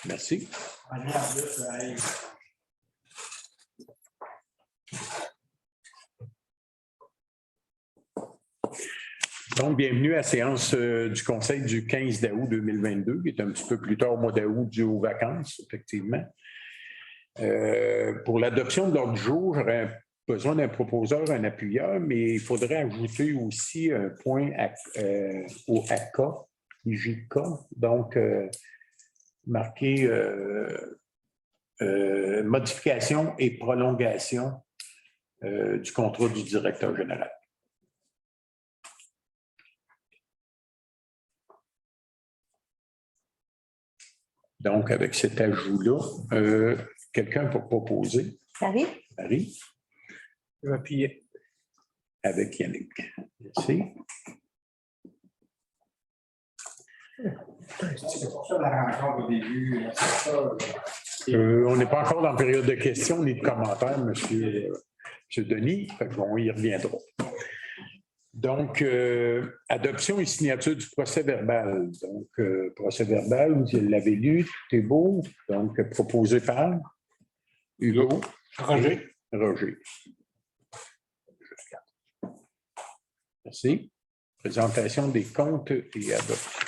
Merci. Donc, bienvenue à la séance du Conseil du 15 août 2022, qui est un petit peu plus tard au mois d'août dû aux vacances, effectivement. Pour l'adoption de l'ordre du jour, j'aurais besoin d'un proposeur, un appuyeur, mais il faudrait ajouter aussi un point au AK, IJK, donc marqué modification et prolongation du contrat du directeur général. Donc, avec cet ajout-là, quelqu'un pour proposer? Marie? Marie? Je vais appuyer. Avec Yannick. Merci. C'est pour ça la rencontre au début. On n'est pas encore dans la période de questions ni de commentaires, monsieur Denis. Fait que on y reviendra. Donc, adoption et signature du procès verbal. Donc, procès verbal, vous l'avez lu, tout est beau. Donc, proposé par Hugo. Roger. Roger. Merci. Présentation des comptes et adoption.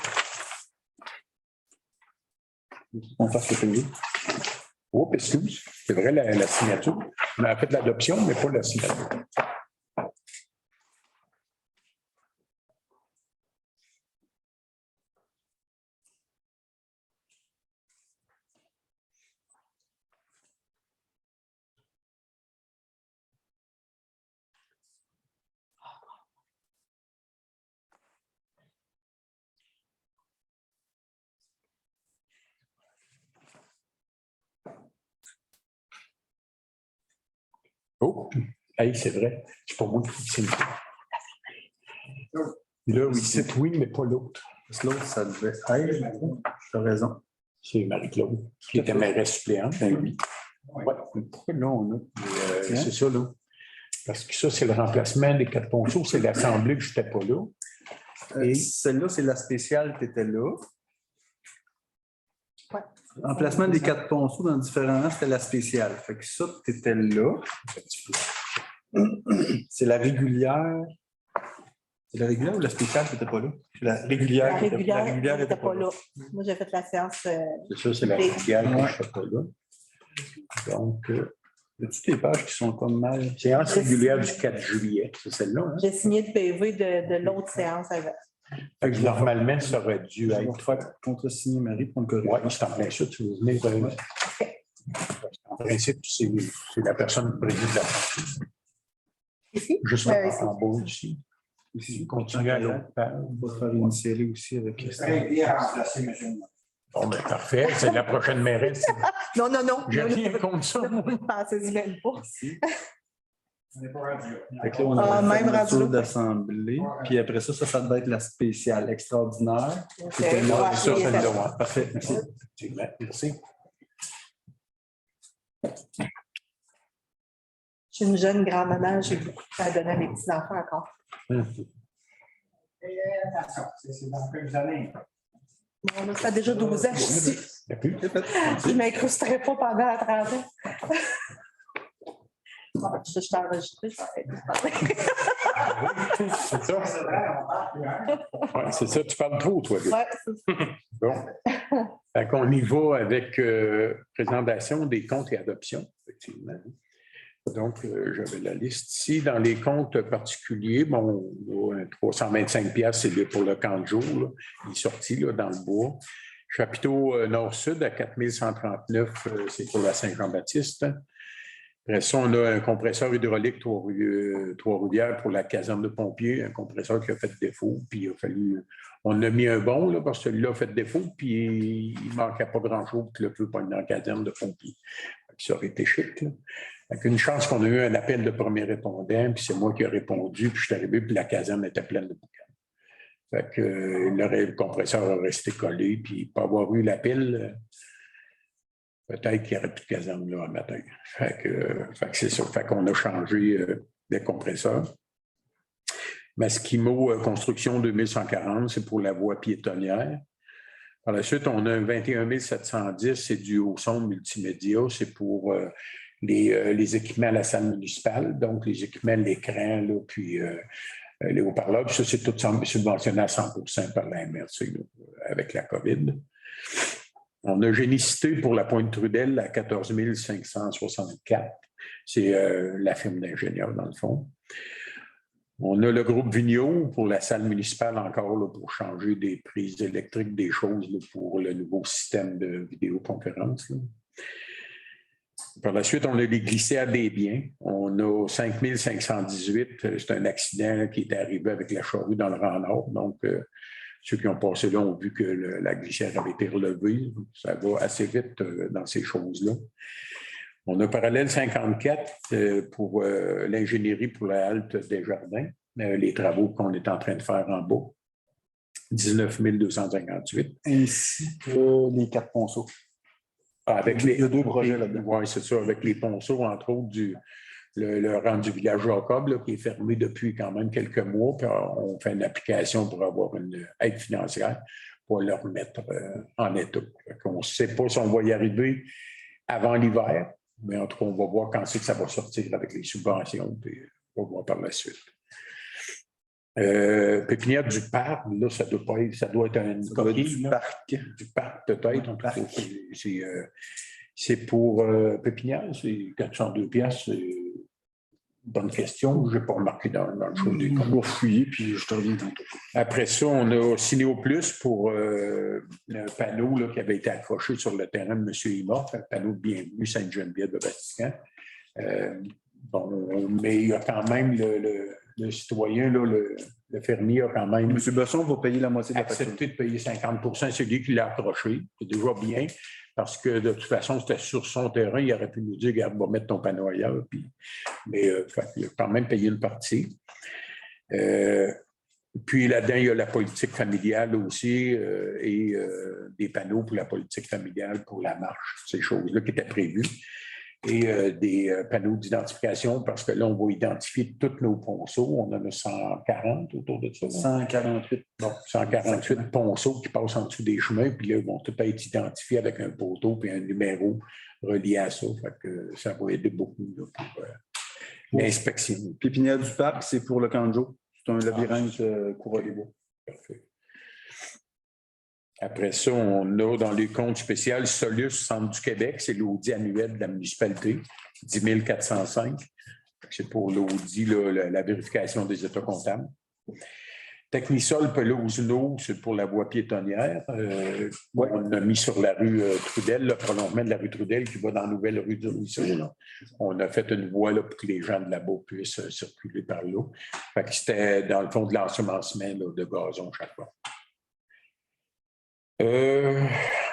On passe le pays. Oh, excuse. C'est vrai, la signature. On a fait l'adoption, mais pas la signature. Oh, hey, c'est vrai. C'est pas moi qui signe. Là, oui, c'est oui, mais pas l'autre. L'autre, ça devait être. Tu as raison. C'est Marie-Claude, qui était mairesse suppléante. Ben oui. Ouais. Pourquoi là, on a. C'est ça, là. Parce que ça, c'est le remplacement des 4 ponceaux. C'est l'Assemblée que je n'étais pas là. Et celle-là, c'est la spéciale qui était là. Ouais. Emplacement des 4 ponceaux dans différents rangs, c'était la spéciale. Fait que ça, tu étais là. C'est la régulière. C'est la régulière ou la spéciale qui n'était pas là? C'est la régulière. La régulière n'était pas là. Moi, j'ai fait la séance. C'est ça, c'est la régulière que je ne sais pas là. Donc, As-tu tes pages qui sont comme mal? séance régulière du 4 juillet, c'est celle-là. Hein? J'ai signé le PV de l'autre séance avec. Fait que normalement, ça aurait dû Je vais être. refaire contre-signer Marie pour le corriger. Oui, c'est en plein ça, tu veux venir. En principe, c'est la personne qui préside la partie. Ici? Juste Ici. en bas ici. Ici, continue à l'autre page. On va faire une série aussi avec. Très bien remplacé, monsieur. Bon, ben parfait. C'est la prochaine mairesse. Non, non, non. J'ai rien contre ça. Pensez-y même pas. On n'est pas rendu là. Fait que là, on a Même la rendu là. d'assemblée. Puis après ça, ça devait être la spéciale extraordinaire. C'était là, ça, c'est là. Ouais. Parfait, merci. Effectivement. Merci. Je suis une jeune grand-maman, j'ai beaucoup de temps à donner à mes petits-enfants encore. Attention, c'est dans quelques années. Bon, ça fait déjà 12 ans que je suis ici. Je ne m'incrusterai pas pendant la trentaine. Je suis enregistrée, je vais arrêter de parler. C'est ça. C'est vrai, on parle plus, hein? Ouais, c'est ça, tu parles trop, toi. Ouais, c'est ça. Bon. Fait qu'on y va avec présentation des comptes et adoptions, effectivement. Donc, j'avais la liste ici. Dans les comptes particuliers, bon, 325$, c'est pour le camp de jour. Là. Il est sorti là, dans le bois. Chapiteau nord-sud à 4139, c'est pour la Saint-Jean-Baptiste. Après ça, on a un compresseur hydraulique Trois-Rivières pour la caserne de pompiers, un compresseur qui a fait défaut, puis il a fallu. On a mis un bon, là, parce que celui-là a fait défaut, puis il ne manquait pas grand-chose que le feu pogne dans la caserne de pompiers. Ça aurait été chic, là. Avec une chance qu'on a eu un appel de premier répondant, puis c'est moi qui ai répondu, puis je suis arrivé, puis la caserne était pleine de boucan. Fait que le compresseur a resté collé, puis pas avoir eu l'appel, peut-être qu'il n'y aurait plus de caserne là un matin. Fait que c'est ça. Fait qu'on a changé des compresseurs. Masquimo Construction 2140, c'est pour la voie piétonnière. Par la suite, on a un 21 710, c'est du haut son multimédia, c'est pour les équipements à la salle municipale, donc les équipements, l'écran, là, puis les haut-parleurs. Puis ça, c'est tout subventionné à 100% par la MRC là, avec la COVID. On a Génicité pour la Pointe-Trudel à 14 564. C'est la firme d'ingénieurs, dans le fond. On a le groupe Vigneault pour la salle municipale encore là, pour changer des prises électriques, des choses là, pour le nouveau système de vidéoconférence. Là. Par la suite, on a les glycères des biens. On a 5 518. C'est un accident qui est arrivé avec la charrue dans le rang nord. Donc, ceux qui ont passé là ont vu que la glissière avait été relevée. Ça va assez vite dans ces choses-là. On a parallèle 54 pour l'ingénierie pour la halte des jardins, les travaux qu'on est en train de faire en bas. 19 258. Ainsi que les 4 ponceaux. Il y a 2 projets là-dedans. Oui, c'est ça, avec les ponceaux, entre autres, le rang du village Jacob, là, qui est fermé depuis quand même quelques mois. Puis on fait une application pour avoir une aide financière pour le remettre en état. On ne sait pas si on va y arriver avant l'hiver. Mais en tout cas, on va voir quand c'est que ça va sortir avec les subventions, puis on va voir par la suite. Pépinière du parc, là, ça doit être une coquille. Du parc, peut-être. C'est pour pépinière, c'est 402 piastres. C'est une bonne question. Je n'ai pas remarqué dans le show des comptes. Je vais fouiller, puis je te reviens tantôt. Après ça, on a Cinéo Plus pour un panneau là, qui avait été accroché sur le terrain de M. Imort, un panneau de bienvenue Sainte-Geneviève de Vatican. Bon, mais il y a quand même le citoyen, là, le fermier a quand même. M. Besson va payer la moitié de la facture. Accepté de payer 50 %. C'est lui qui l'a accroché. C'est déjà bien. Parce que de toute façon, c'était sur son terrain. Il aurait pu nous dire, regarde, va mettre ton panneau ailleurs. Mais il a quand même payé une partie. Puis là-dedans, il y a la politique familiale aussi et des panneaux pour la politique familiale, pour la marche, ces choses-là qui étaient prévues. Et des panneaux d'identification, parce que là, on va identifier tous nos ponceaux. On en a 140 autour de ça. 148. Bon, 148 ponceaux qui passent en dessous des chemins, puis là, ils vont tout être identifiés avec un poteau puis un numéro relié à ça. Fait que ça va aider beaucoup là, pour l'inspection. Pépinière du parc, c'est pour le Canjo. C'est un labyrinthe couronne des bois. Parfait. Après ça, on a dans les comptes spéciaux Solus, Centre du Québec, c'est l'audit annuel de la municipalité, 10 405. C'est pour l'audit, la vérification des états comptables. Technisol, Pelouse-L'eau, c'est pour la voie piétonnière. On a mis sur la rue Trudel, le prolongement de la rue Trudel qui va dans la nouvelle rue du Ruisseau. On a fait une voie là, pour que les gens de là-bas puissent circuler par là. Fait que c'était dans le fond de l'ensemencement de gazon chaque fois.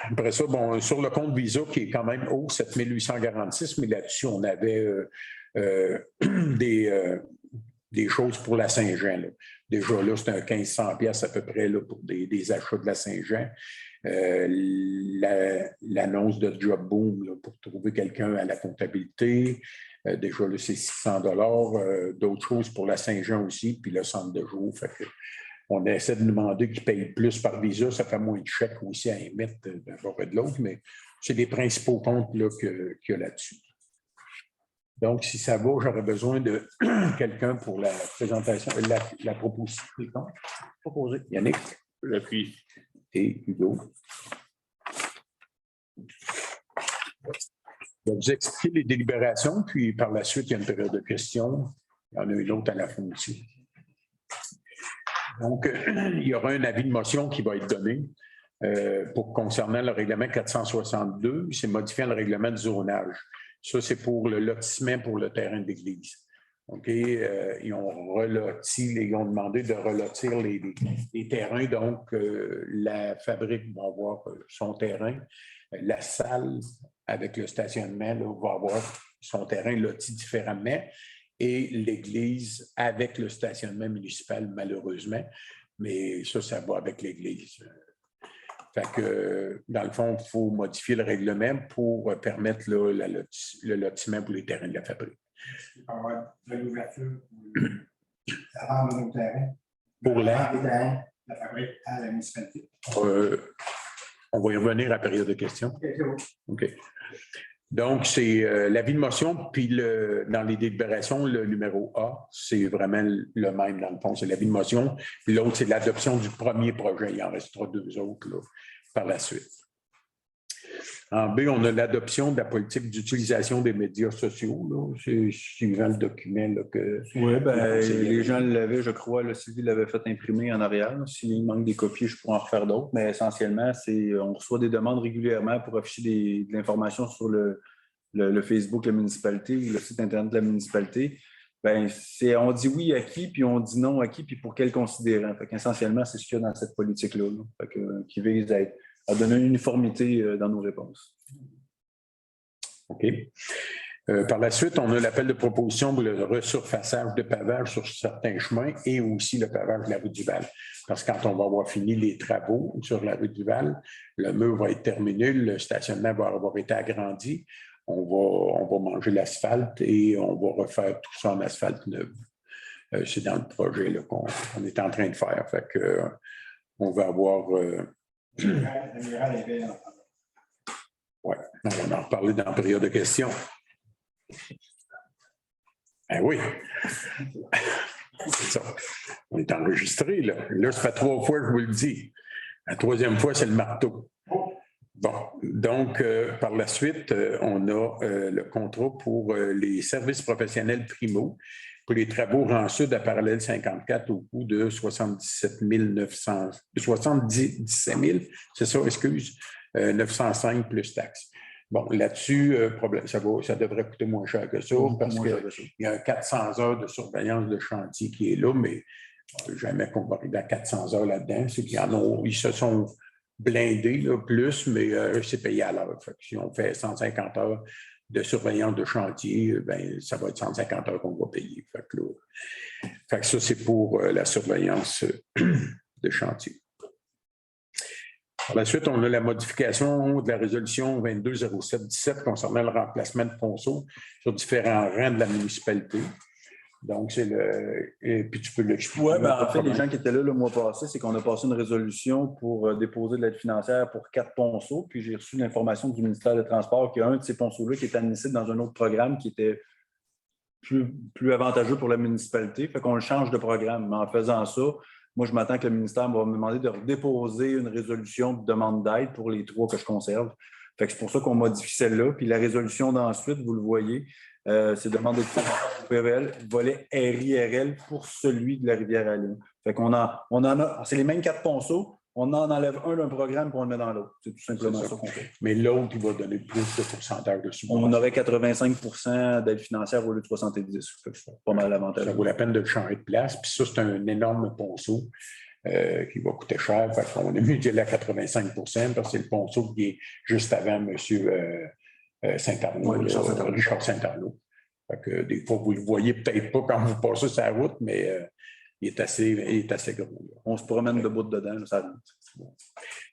Après ça, bon, sur le compte Visa qui est quand même haut, 7 846, mais là-dessus, on avait des choses pour la Saint-Jean. Là. Déjà, là, c'était un 1500 pièces à peu près là, pour des achats de la Saint-Jean. L'annonce de Job Boom là, pour trouver quelqu'un à la comptabilité. Déjà, là, c'est 600 $. D'autres choses pour la Saint-Jean aussi, puis le centre de jour. Fait que on essaie de demander qu'ils payent plus par Visa. Ça fait moins de chèques aussi à émettre d'un bord et de l'autre, mais c'est les principaux comptes là, qu'il y a là-dessus. Donc, si ça va, j'aurais besoin de quelqu'un pour la présentation, la proposition des comptes. Proposé. Yannick. J'appuie. Et Hugo. Je vais vous expliquer les délibérations, puis par la suite, il y a une période de questions. Il y en a une autre à la fin aussi. Donc, il y aura un avis de motion qui va être donné pour concernant le règlement 462. C'est modifiant le règlement de zonage. Ça, c'est pour le lotissement pour le terrain d'église. OK? Ils ont demandé de relotir les terrains. Donc, la fabrique va avoir son terrain. La salle, avec le stationnement, là, va avoir son terrain loti différemment. Et l'église avec le stationnement municipal, malheureusement. Mais ça va avec l'église. Fait que, dans le fond, il faut modifier le règlement pour permettre là, le lotissement pour les terrains de la fabrique. Il va y avoir de l'ouverture. La vente de nos terrains. Pour La vente des terrains, la fabrique à la municipalité. On va y revenir à la période de questions. OK, c'est bon. OK. Donc, c'est l'avis de motion, puis dans les délibérations, le numéro A, c'est vraiment le même dans le fond, c'est l'avis de motion. Puis l'autre, c'est l'adoption du premier projet. Il en restera 2 autres là, par la suite. En B, on a l'adoption de la politique d'utilisation des médias sociaux. Là. C'est suivant le document là, que. Oui, ben, les gens l'avaient, je crois, le Sylvie l'avait fait imprimer en arrière. S'il manque des copies, je pourrais en refaire d'autres. Mais essentiellement, on reçoit des demandes régulièrement pour afficher de l'information sur le Facebook de la municipalité ou le site Internet de la municipalité. Ben, on dit oui à qui, puis on dit non à qui, puis pour quel considérant. Essentiellement, c'est ce qu'il y a dans cette politique-là, qui vise à donner une uniformité dans nos réponses. OK. Par la suite, on a l'appel de proposition pour le resurfaçage de pavage sur certains chemins et aussi le pavage de la rue du Val. Parce que quand on va avoir fini les travaux sur la rue du Val, le mur va être terminé, le stationnement va avoir été agrandi, on va manger l'asphalte et on va refaire tout ça en asphalte neuf. C'est dans le projet là, qu'on est en train de faire. Fait que, on va avoir... Le mural est belle. Oui, on va en reparler dans la période de questions. Ben oui. C'est ça. On est enregistré, là. Là, ça fait 3 fois que je vous le dis. La 3e fois, c'est le marteau. Bon, donc, par la suite, on a le contrat pour les services professionnels primo pour les travaux rang sud à parallèle 54 au coût de 77 900, 77 000, c'est ça, excuse, 905 plus taxes. Bon, là-dessus, ça devrait coûter moins cher que ça parce qu'il y a 400 heures de surveillance de chantier qui est là, mais jamais qu'on va arriver à 400 heures là-dedans. C'est qu'ils se sont blindés là, plus, mais c'est payé à l'heure. Si on fait 150 heures de surveillance de chantier, ben, ça va être 150 heures qu'on va payer. Fait que ça, c'est pour la surveillance de chantier. Par la suite, on a la modification de la résolution 220717 concernant le remplacement de ponceaux sur différents rangs de la municipalité. Donc, c'est et puis tu peux l'expliquer. Oui, ben, en fait, les gens qui étaient là le mois passé, c'est qu'on a passé une résolution pour déposer de l'aide financière pour 4 ponceaux. Puis j'ai reçu l'information du ministère des Transports qu'il y a un de ces ponceaux-là qui est admissible dans un autre programme qui était plus avantageux pour la municipalité. Fait qu'on le change de programme. Mais en faisant ça, moi, je m'attends que le ministère va me demander de déposer une résolution de demande d'aide pour les 3 que je conserve. Fait que c'est pour ça qu'on modifie celle-là. Puis la résolution d'ensuite, vous le voyez, c'est demande de PVL, volet RIRL pour celui de la Rivière-à-Lune. Fait qu'on on en a, c'est les mêmes 4 ponceaux, on en enlève un d'un programme pour on le met dans l'autre. C'est tout simplement ça qu'on fait. Mais l'autre, il va donner plus de pourcentage de subvention. On aurait 85 d'aide financière au lieu de 70. C'est pas mal avantageux. Ça vaut la peine de le changer de place. Puis ça, c'est un énorme ponceau qui va coûter cher. Fait qu'on est mieux d'y aller à 85 parce que c'est le ponceau qui est juste avant M. Saint-Arnaud, Richard Saint-Arnaud. Fait que des fois, vous ne le voyez peut-être pas quand vous passez sur la route, mais il est assez gros. Là. On se promène debout dedans, ça rentre.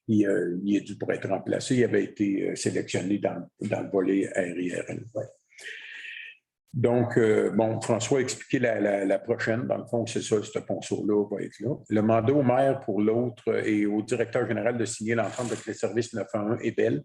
Il est dû pour être remplacé. Il avait été sélectionné dans le volet RIRL. Ouais. Donc, François a expliqué la prochaine. Dans le fond, c'est ça, ce ponceau-là va être là. Le mandat au maire pour l'autre et au directeur général de signer l'entente avec le service 911 et Bell.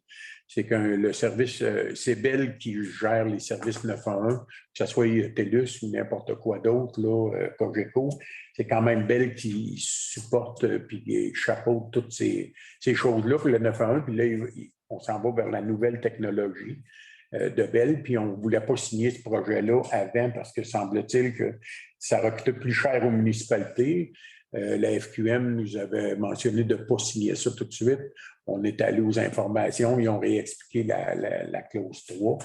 C'est que le service, c'est Bell qui gère les services 911, que ce soit TELUS ou n'importe quoi d'autre, là, Cogeco. C'est quand même Bell qui supporte puis qui chapeaute toutes ces choses-là pour le 911. Puis là, on s'en va vers la nouvelle technologie de Bell, puis on ne voulait pas signer ce projet-là avant parce que semble-t-il que ça aurait coûté plus cher aux municipalités. La FQM nous avait mentionné de ne pas signer ça tout de suite. On est allé aux informations, ils ont réexpliqué la clause 3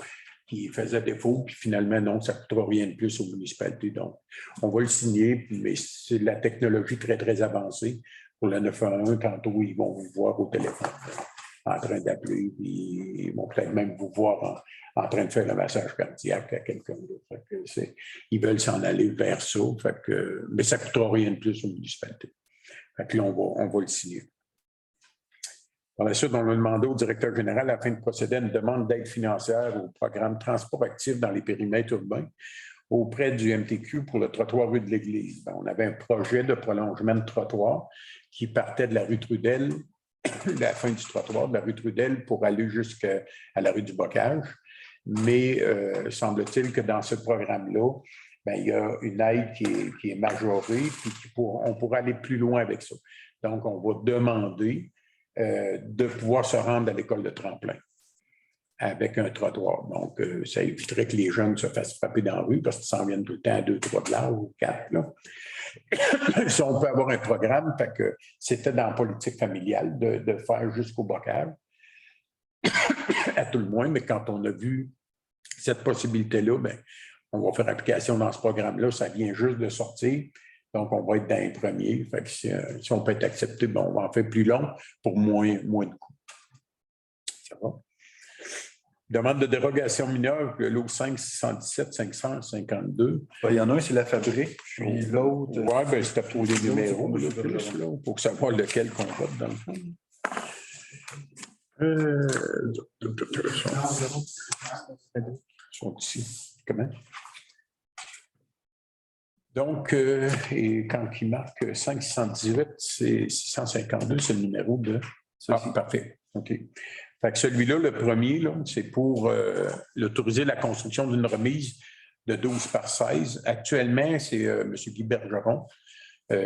qui faisait défaut, puis finalement, non, ça ne coûtera rien de plus aux municipalités. Donc, on va le signer, mais c'est de la technologie très, très avancée. Pour le 911, tantôt, ils vont vous voir au téléphone en train d'appeler, puis ils vont peut-être même vous voir en train de faire le massage cardiaque à quelqu'un d'autre. Ils veulent s'en aller vers ça, mais ça ne coûtera rien de plus aux municipalités. Fait que là, on va le signer. Par la suite, on a demandé au directeur général afin de procéder à une demande d'aide financière au programme Transport actif dans les périmètres urbains auprès du MTQ pour le trottoir rue de l'Église. On avait un projet de prolongement de trottoir qui partait de la rue Trudel, la fin du trottoir de la rue Trudel pour aller jusqu'à la rue du Bocage. Mais semble-t-il que dans ce programme-là, bien, il y a une aide qui est majorée, puis on pourra aller plus loin avec ça. Donc, on va demander de pouvoir se rendre à l'école de Tremplin avec un trottoir. Donc, ça éviterait que les jeunes se fassent frapper dans la rue parce qu'ils s'en viennent tout le temps à 2, 3 de large ou 4. Là. Si on peut avoir un programme, fait que c'était dans la politique familiale de faire jusqu'au Bocage, à tout le moins, mais quand on a vu cette possibilité-là, bien, on va faire application dans ce programme-là. Ça vient juste de sortir. Donc, on va être dans les premiers. Fait que si on peut être accepté, bon, on va en faire plus long pour moins de coûts. Ça va? Demande de dérogation mineure, le lot 5, 617, 552. Il y en a un, c'est la fabrique, puis l'autre. Oui, bien, c'était pour les numéros, là, plus, là, pour savoir lequel qu'on vote dans le fond. Ils sont ici. Comment? Donc, et quand il marque 518, c'est 652, c'est le numéro de. Ah, parfait. OK. Fait que celui-là, le premier, c'est pour l'autoriser la construction d'une remise de 12 par 16. Actuellement, c'est M. Guy Bergeron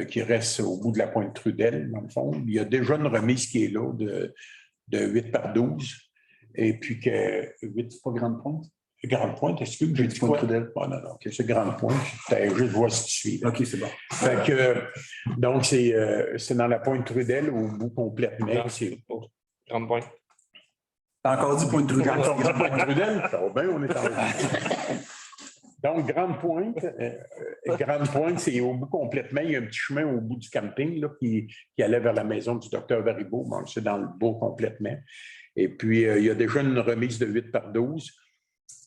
qui reste au bout de la pointe Trudel, dans le fond. Il y a déjà une remise qui est là de 8 par 12. Et puis que 8, c'est pas grande pointe? Grande pointe, est-ce que j'ai dit quoi? Oh, non, OK, c'est grande pointe. Juste voir si tu suis. OK, c'est bon. Fait que, donc, c'est dans la pointe Trudel au bout complètement. C'est Grande pointe. T'as encore dit pointe Trudel. Encore dit pointe Trudel? Ça va bien, on est en Donc, Grande Pointe, c'est au bout complètement. Il y a un petit chemin au bout du camping là, qui allait vers la maison du docteur Varibeau. Bon, c'est dans le beau complètement. Et puis, il y a déjà une remise de 8 par 12.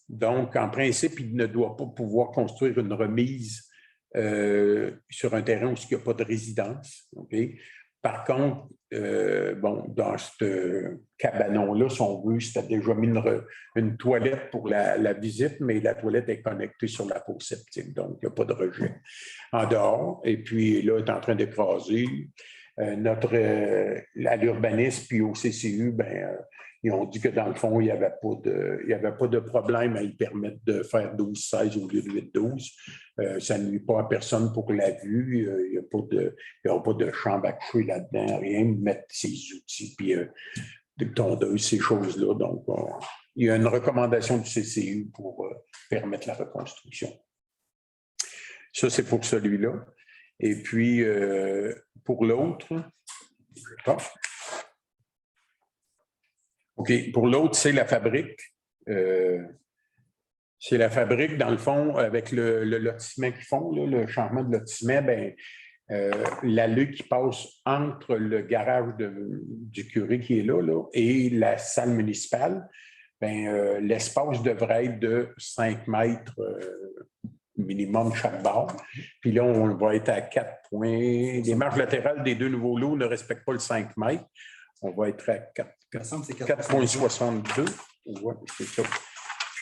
Donc, en principe, il ne doit pas pouvoir construire une remise sur un terrain où il n'y a pas de résidence. Okay? Par contre, dans ce cabanon-là, si on veut, c'était déjà mis une toilette pour la visite, mais la toilette est connectée sur la fosse septique, donc il n'y a pas de rejet en dehors. Et puis là, il est en train d'écraser. À l'urbanisme puis au CCU, ils ont dit que dans le fond, il n'y avait pas de problème à y permettre de faire 12-16 au lieu de 8-12. Ça ne nuit pas à personne pour la vue. Il n'y aura pas de chambre à coucher là-dedans, rien. Mettre ses outils, puis des tondeuses, ces choses-là. Donc, il y a une recommandation du CCU pour permettre la reconstruction. Ça, c'est pour celui-là. Et puis, pour l'autre, OK. Pour l'autre, c'est la fabrique. C'est la fabrique, dans le fond, avec le lotissement qu'ils font, là, le changement de lotissement, l'allée qui passe entre le garage du curé qui est là et la salle municipale, l'espace devrait être de 5 mètres minimum chaque barre. Puis là, on va être à 4 points. Les marges latérales des deux nouveaux lots ne respectent pas le 5 mètres. On va être à 4,62. Ouais, c'est ça.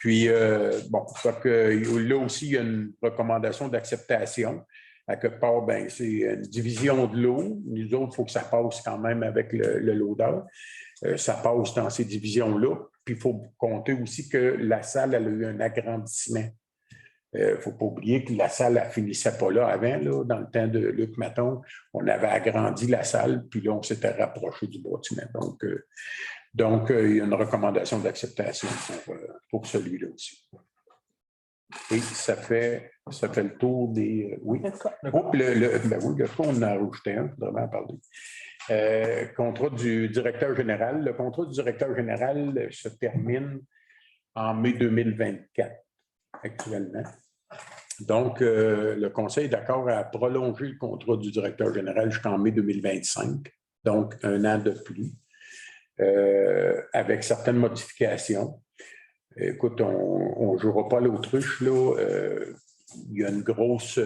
Puis, là aussi, il y a une recommandation d'acceptation. À quelque part, c'est une division de l'eau. Nous autres, il faut que ça passe quand même avec le loader. Ça passe dans ces divisions-là. Puis, il faut compter aussi que la salle, elle a eu un agrandissement. Il ne faut pas oublier que la salle, elle ne finissait pas là avant. Là, dans le temps de Luc Maton, on avait agrandi la salle, puis là, on s'était rapproché du bâtiment. Donc, il y a une recommandation d'acceptation pour celui-là aussi. Et ça fait le tour des... Oui. Le cas, on en a rajouté un, il faudrait en parler. Contrat du directeur général. Le contrat du directeur général se termine en mai 2024. Actuellement. Donc, le Conseil est d'accord à prolonger le contrat du directeur général jusqu'en mai 2025, donc 1 an de plus, avec certaines modifications. Écoute, on ne jouera pas l'autruche, là. Il y a une grosse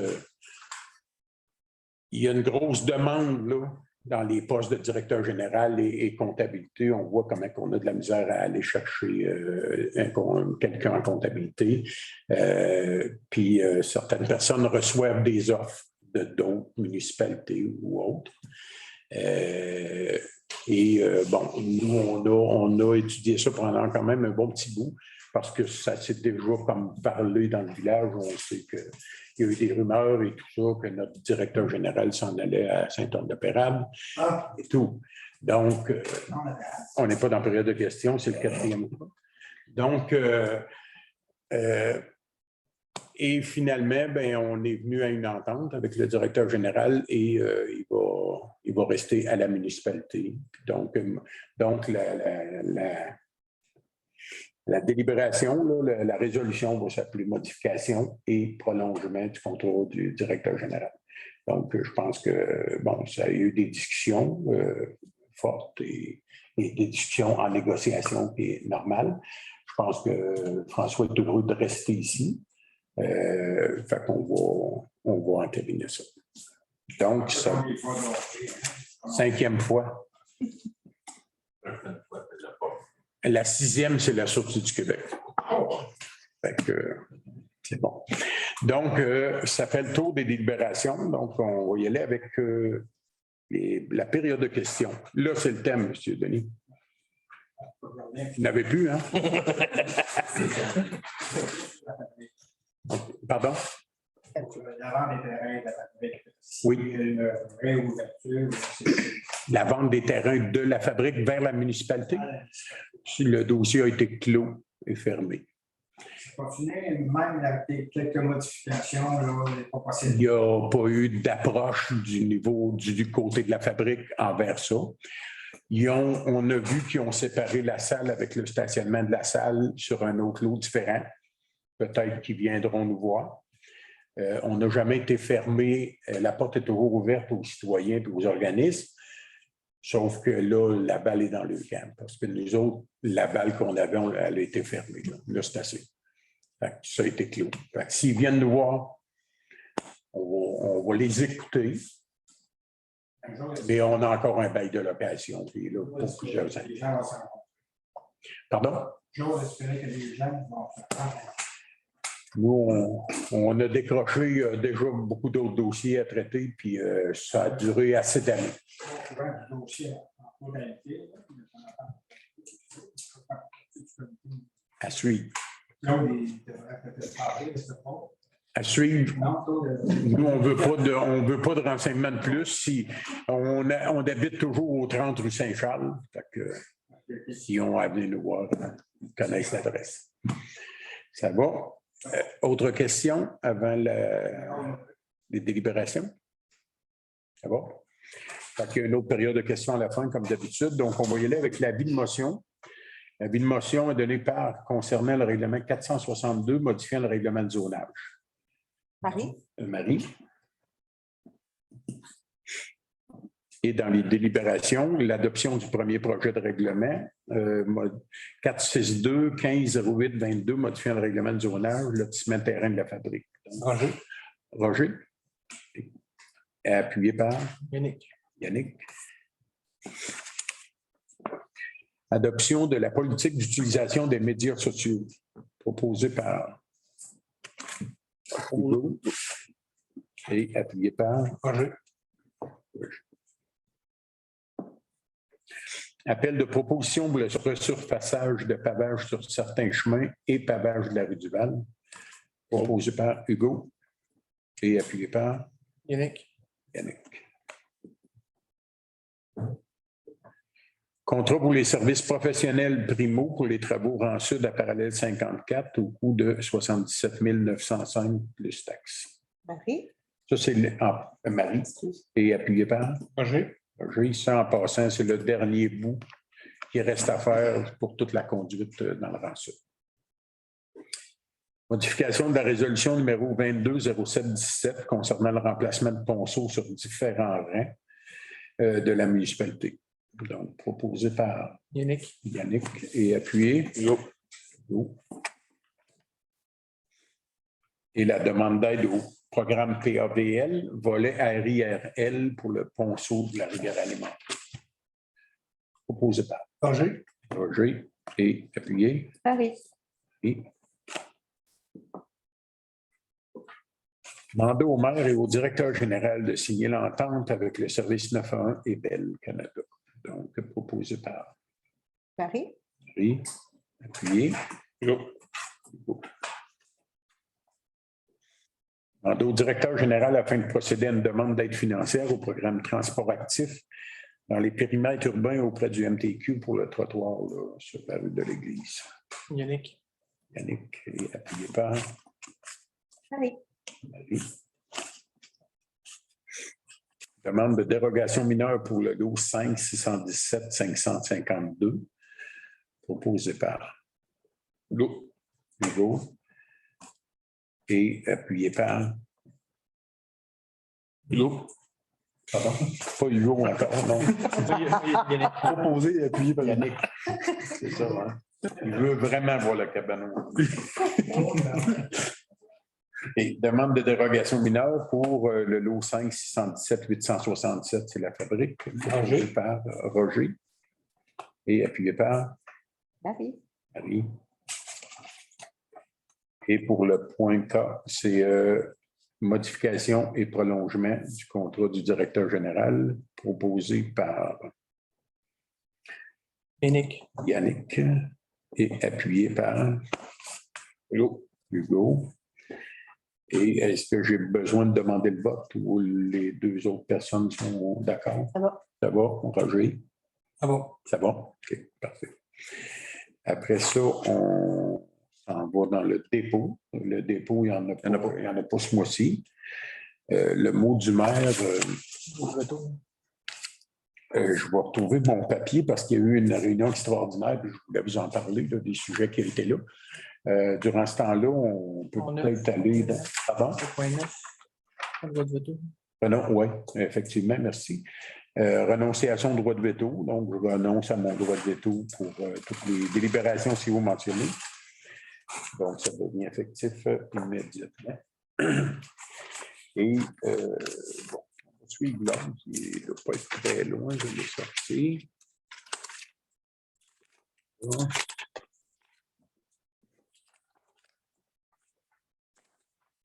demande là, dans les postes de directeur général et comptabilité, on voit comment on a de la misère à aller chercher quelqu'un en comptabilité. Puis certaines personnes reçoivent des offres de d'autres municipalités ou autres. Bon, nous, on a étudié ça pendant quand même un bon petit bout parce que ça s'est déjà comme parlé dans le village. On sait qu'il y a eu des rumeurs et tout ça, que notre directeur général s'en allait à Saint-Anne-de-Pérable et tout. Donc, on n'est pas dans la période de questions, c'est le 4e fois. Donc, et finalement, ben, on est venu à une entente avec le directeur général et il va rester à la municipalité. Donc la délibération, là, la résolution va s'appeler modification et prolongement du contrat du directeur général. Donc, je pense que, bon, ça a eu des discussions fortes et des discussions en négociation qui est normal. Je pense que François est heureux de rester ici. Fait qu'on va entériner ça. Donc, ça, 5e fois. La 6e, c'est la Sûreté du Québec. Fait que c'est bon. Donc, ça fait le tour des délibérations. Donc, on va y aller avec la période de questions. Là, c'est le thème, M. Denis. Vous n'avez plus, hein? Pardon? La vente des terrains de la fabrique. Oui. Une réouverture. La vente des terrains de la fabrique vers la municipalité. Le dossier a été clos et fermé. Continuer, même avec quelques modifications, là, il n'est pas possible. Il n'y a pas eu d'approche du niveau du côté de la fabrique envers ça. On a vu qu'ils ont séparé la salle avec le stationnement de la salle sur un autre lot différent. Peut-être qu'ils viendront nous voir. On n'a jamais été fermé. La porte est toujours ouverte aux citoyens et aux organismes. Sauf que là, la balle est dans le camp. Parce que nous autres, la balle qu'on avait, elle a été fermée. Là, c'est assez. Ça a été clos. S'ils viennent nous voir, on va les écouter. Mais on a encore un bail de location qui est là pour plusieurs années. Pardon? J'ose espérer que les gens vont faire. Nous, on a décroché déjà beaucoup d'autres dossiers à traiter, puis ça a duré assez d'années. À suivre. À suivre. Nous, on ne veut pas de renseignements de plus. Si on habite toujours au 30 rue Saint-Charles. Si on a venir nous voir, ils connaissent l'adresse. Ça va? Autre question avant les délibérations? Ça va? Il y a une autre période de questions à la fin, comme d'habitude. Donc, on va y aller avec l'avis de motion. L'avis de motion est donné concernant le règlement 462, modifiant le règlement de zonage. Marie? Marie. Et dans les délibérations, l'adoption du premier projet de règlement, 462, 1508, 22, modifiant le règlement de zonage, lotissement de terrain de la fabrique. Donc, Roger. Appuyé par Yannick. Adoption de la politique d'utilisation des médias sociaux, proposée par Hugo et appuyé par Roger. Appel de proposition pour le resurfaçage de pavage sur certains chemins et pavage de la rue du Val, proposé par Hugo et appuyé par Yannick. Contrat pour les services professionnels Primo pour les travaux rang sud à parallèle 54 au coût de 77 905 plus taxes. Marie? Ça, c'est Marie et appuyé par Roger. Ça, en passant, c'est le dernier bout qui reste à faire pour toute la conduite dans le rang sud. Modification de la résolution numéro 220717 concernant le remplacement de ponceaux sur différents rangs de la municipalité. Donc, proposé par Yannick et appuyé. Et la demande d'aide programme PAVL, volet RIRL pour le ponceau de la rivière alimentaire. Proposé par Roger. Roger et appuyé. Marie. Et demander au maire et au directeur général de signer l'entente avec le service 911 et Bell Canada. Donc, proposé par Marie. Marie, appuyé. Demander au directeur général afin de procéder à une demande d'aide financière au programme Transport actif dans les périmètres urbains auprès du MTQ pour le trottoir là, sur la rue de l'Église. Yannick. Yannick est appuyé par Marie. Marie. Demande de dérogation mineure pour le lot 5 617 552 proposé par Hugo et appuyé par Hugo. Pardon? Pas Hugo encore, non. Proposé et appuyé par Yannick. C'est ça, hein? Il veut vraiment voir le cabanon. Et demande de dérogation mineure pour le lot 5 617 867, c'est la fabrique. Appuyé par Roger et appuyé par Marie. Marie. Et pour le point K, c'est modification et prolongement du contrat du directeur général proposé par Yannick. et appuyé par Hugo. Et est-ce que j'ai besoin de demander le vote ou les deux autres personnes sont d'accord? Ça va. Ça va, Roger? Ah bon? Ça va? OK, parfait. Après ça, on s'en va dans le dépôt. Le dépôt, il n'y en a pas ce mois-ci. Le mot du maire, je vais retrouver mon papier parce qu'il y a eu une réunion extraordinaire, puis je voulais vous en parler, là, des sujets qui étaient là. Durant ce temps-là, on peut peut-être aller dans... Pardon? Oui, effectivement, merci. Renonciation au droit de veto. Donc, je renonce à mon droit de veto pour toutes les délibérations si vous mentionnez. Donc, ça devient effectif immédiatement. Et, bon, on va suivre l'ordre qui ne doit pas être très loin, je l'ai sorti. Bon.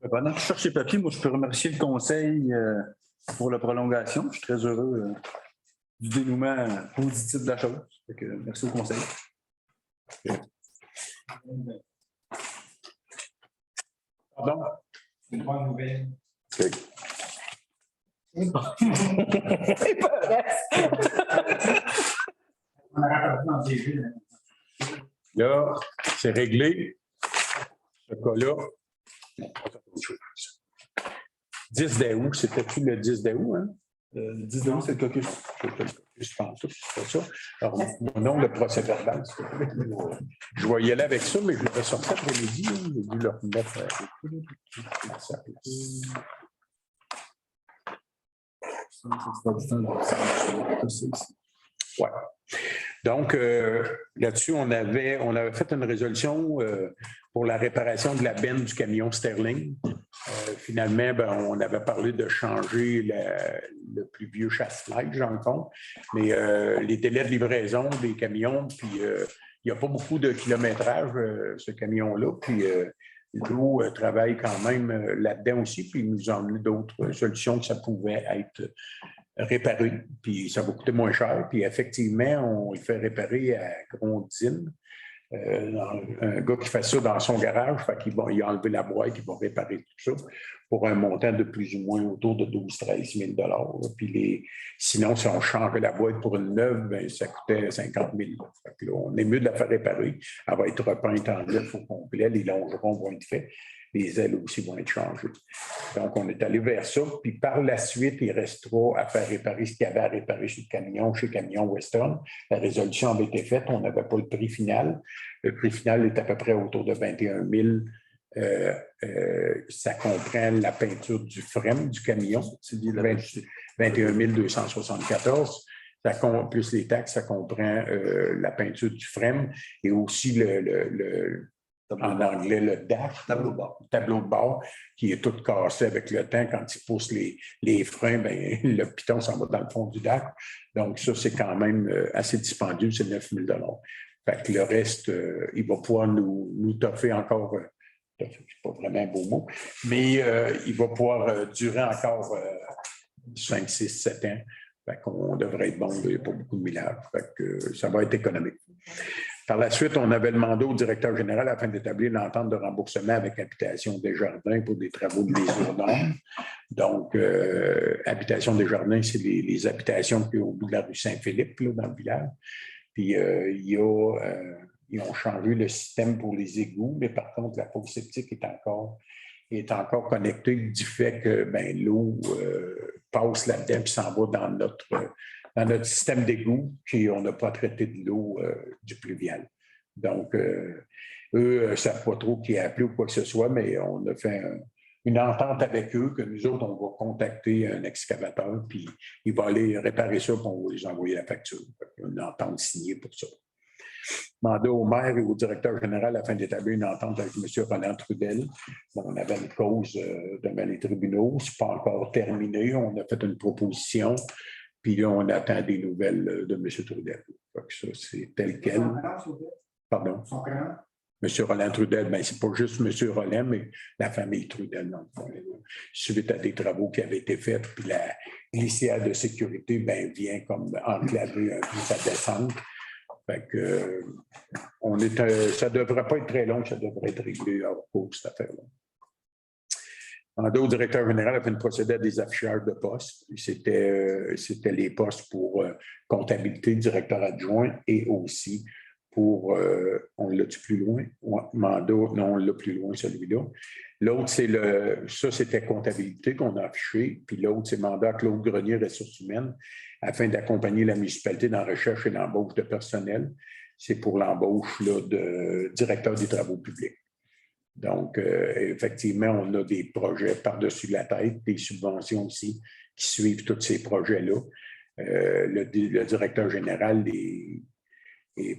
Pendant que je cherche les papiers, moi, je peux remercier le conseil pour la prolongation. Je suis très heureux du dénouement positif de la chose. Merci au conseil. Pardon? Une bonne nouvelle. Okay. On a rapporté dans des jeux. Là, c'est réglé. Ce cas-là. 10 d'août, c'était-tu le 10 d'août? Hein? Le 10 d'août, c'est le caucus. Je pense que c'est pas ça. Alors, mon nom, le procès verbal. Je vais y aller avec ça, mais je l'avais sorti après-midi. J'ai dû le remettre. Ouais. Donc, là-dessus, on avait fait une résolution pour la réparation de la benne du camion Sterling. Finalement, ben, on avait parlé de changer le plus vieux chasse-neige, dans le fond, mais les délais de livraison des camions, puis il n'y a pas beaucoup de kilométrage, ce camion-là, puis l'eau travaille quand même là-dedans aussi, puis il nous a emmené d'autres solutions que ça pouvait être réparé, puis ça va coûter moins cher. Puis effectivement, on le fait réparer à Grondine. Un gars qui fait ça dans son garage, fait qu'il va y enlever la boîte, il va réparer tout ça pour un montant de plus ou moins autour de 12 000 à 13 000 $. Puis sinon, si on changeait la boîte pour une neuve, ben, ça coûtait 50 000 $. Fait que là, on est mieux de la faire réparer. Elle va être repeinte en neuf au complet, les longerons vont être faits. Les ailes aussi vont être changées. Donc, on est allé vers ça. Puis par la suite, il restera à faire réparer ce qu'il y avait à réparer chez Camion Western. La résolution avait été faite. On n'avait pas le prix final. Le prix final est à peu près autour de 21 000. Ça comprend la peinture du frame du camion. C'est 21 274. Plus les taxes, ça comprend la peinture du frame et aussi en anglais, le DAC. Tableau de bord. Tableau de bord, qui est tout cassé avec le temps. Quand il pousse les freins, bien, le piton s'en va dans le fond du DAC. Donc, ça, c'est quand même assez dispendieux, c'est 9 000 $. Fait que le reste, il va pouvoir nous toffer encore, c'est pas vraiment un beau mot, mais il va pouvoir durer encore 5, 6, 7 ans. Fait qu'on devrait être bon, il n'y a pas beaucoup de millage. Fait que ça va être économique. Par la suite, on avait demandé au directeur général afin d'établir une entente de remboursement avec Habitation Desjardins pour des travaux de mise aux normes. Donc, Habitation Desjardins, c'est les habitations qui sont au bout de la rue Saint-Philippe, là, dans le village. Puis, ils ont changé le système pour les égouts, mais par contre, la fosse septique est encore connectée du fait que ben, l'eau passe là-dedans et s'en va dans notre système d'égout, puis on n'a pas traité de l'eau du pluvial. Donc, eux ne savent pas trop qui a appelé ou quoi que ce soit, mais on a fait une entente avec eux que nous autres, on va contacter un excavateur, puis il va aller réparer ça, puis on va les envoyer la facture. Il y a une entente signée pour ça. Mandat au maire et au directeur général afin d'établir une entente avec M. Roland Trudel. Bon, on avait une cause devant les tribunaux. Ce n'est pas encore terminé. On a fait une proposition. Puis là, on attend des nouvelles de M. Trudel. Ça, c'est tel quel. Pardon? Son prénom? M. Roland Trudel, bien, ce n'est pas juste M. Roland, mais la famille Trudel, dans le fond. Suite à des travaux qui avaient été faits, puis la glissière de sécurité bien, vient comme enclaver un peu sa descente. Fait que, ça ne devrait pas être très long, ça devrait être réglé hors cours, cette affaire-là. Mandat au directeur général afin de procéder à des affichages de postes. C'était les postes pour comptabilité, directeur adjoint et aussi pour, on l'a-tu plus loin? Mandat, non, on l'a plus loin, celui-là. L'autre, ça, c'était comptabilité qu'on a affiché. Puis l'autre, c'est mandat Claude Grenier, ressources humaines, afin d'accompagner la municipalité dans la recherche et l'embauche de personnel. C'est pour l'embauche de directeur des travaux publics. Donc, effectivement, on a des projets par-dessus la tête, des subventions aussi qui suivent tous ces projets-là. Le directeur général est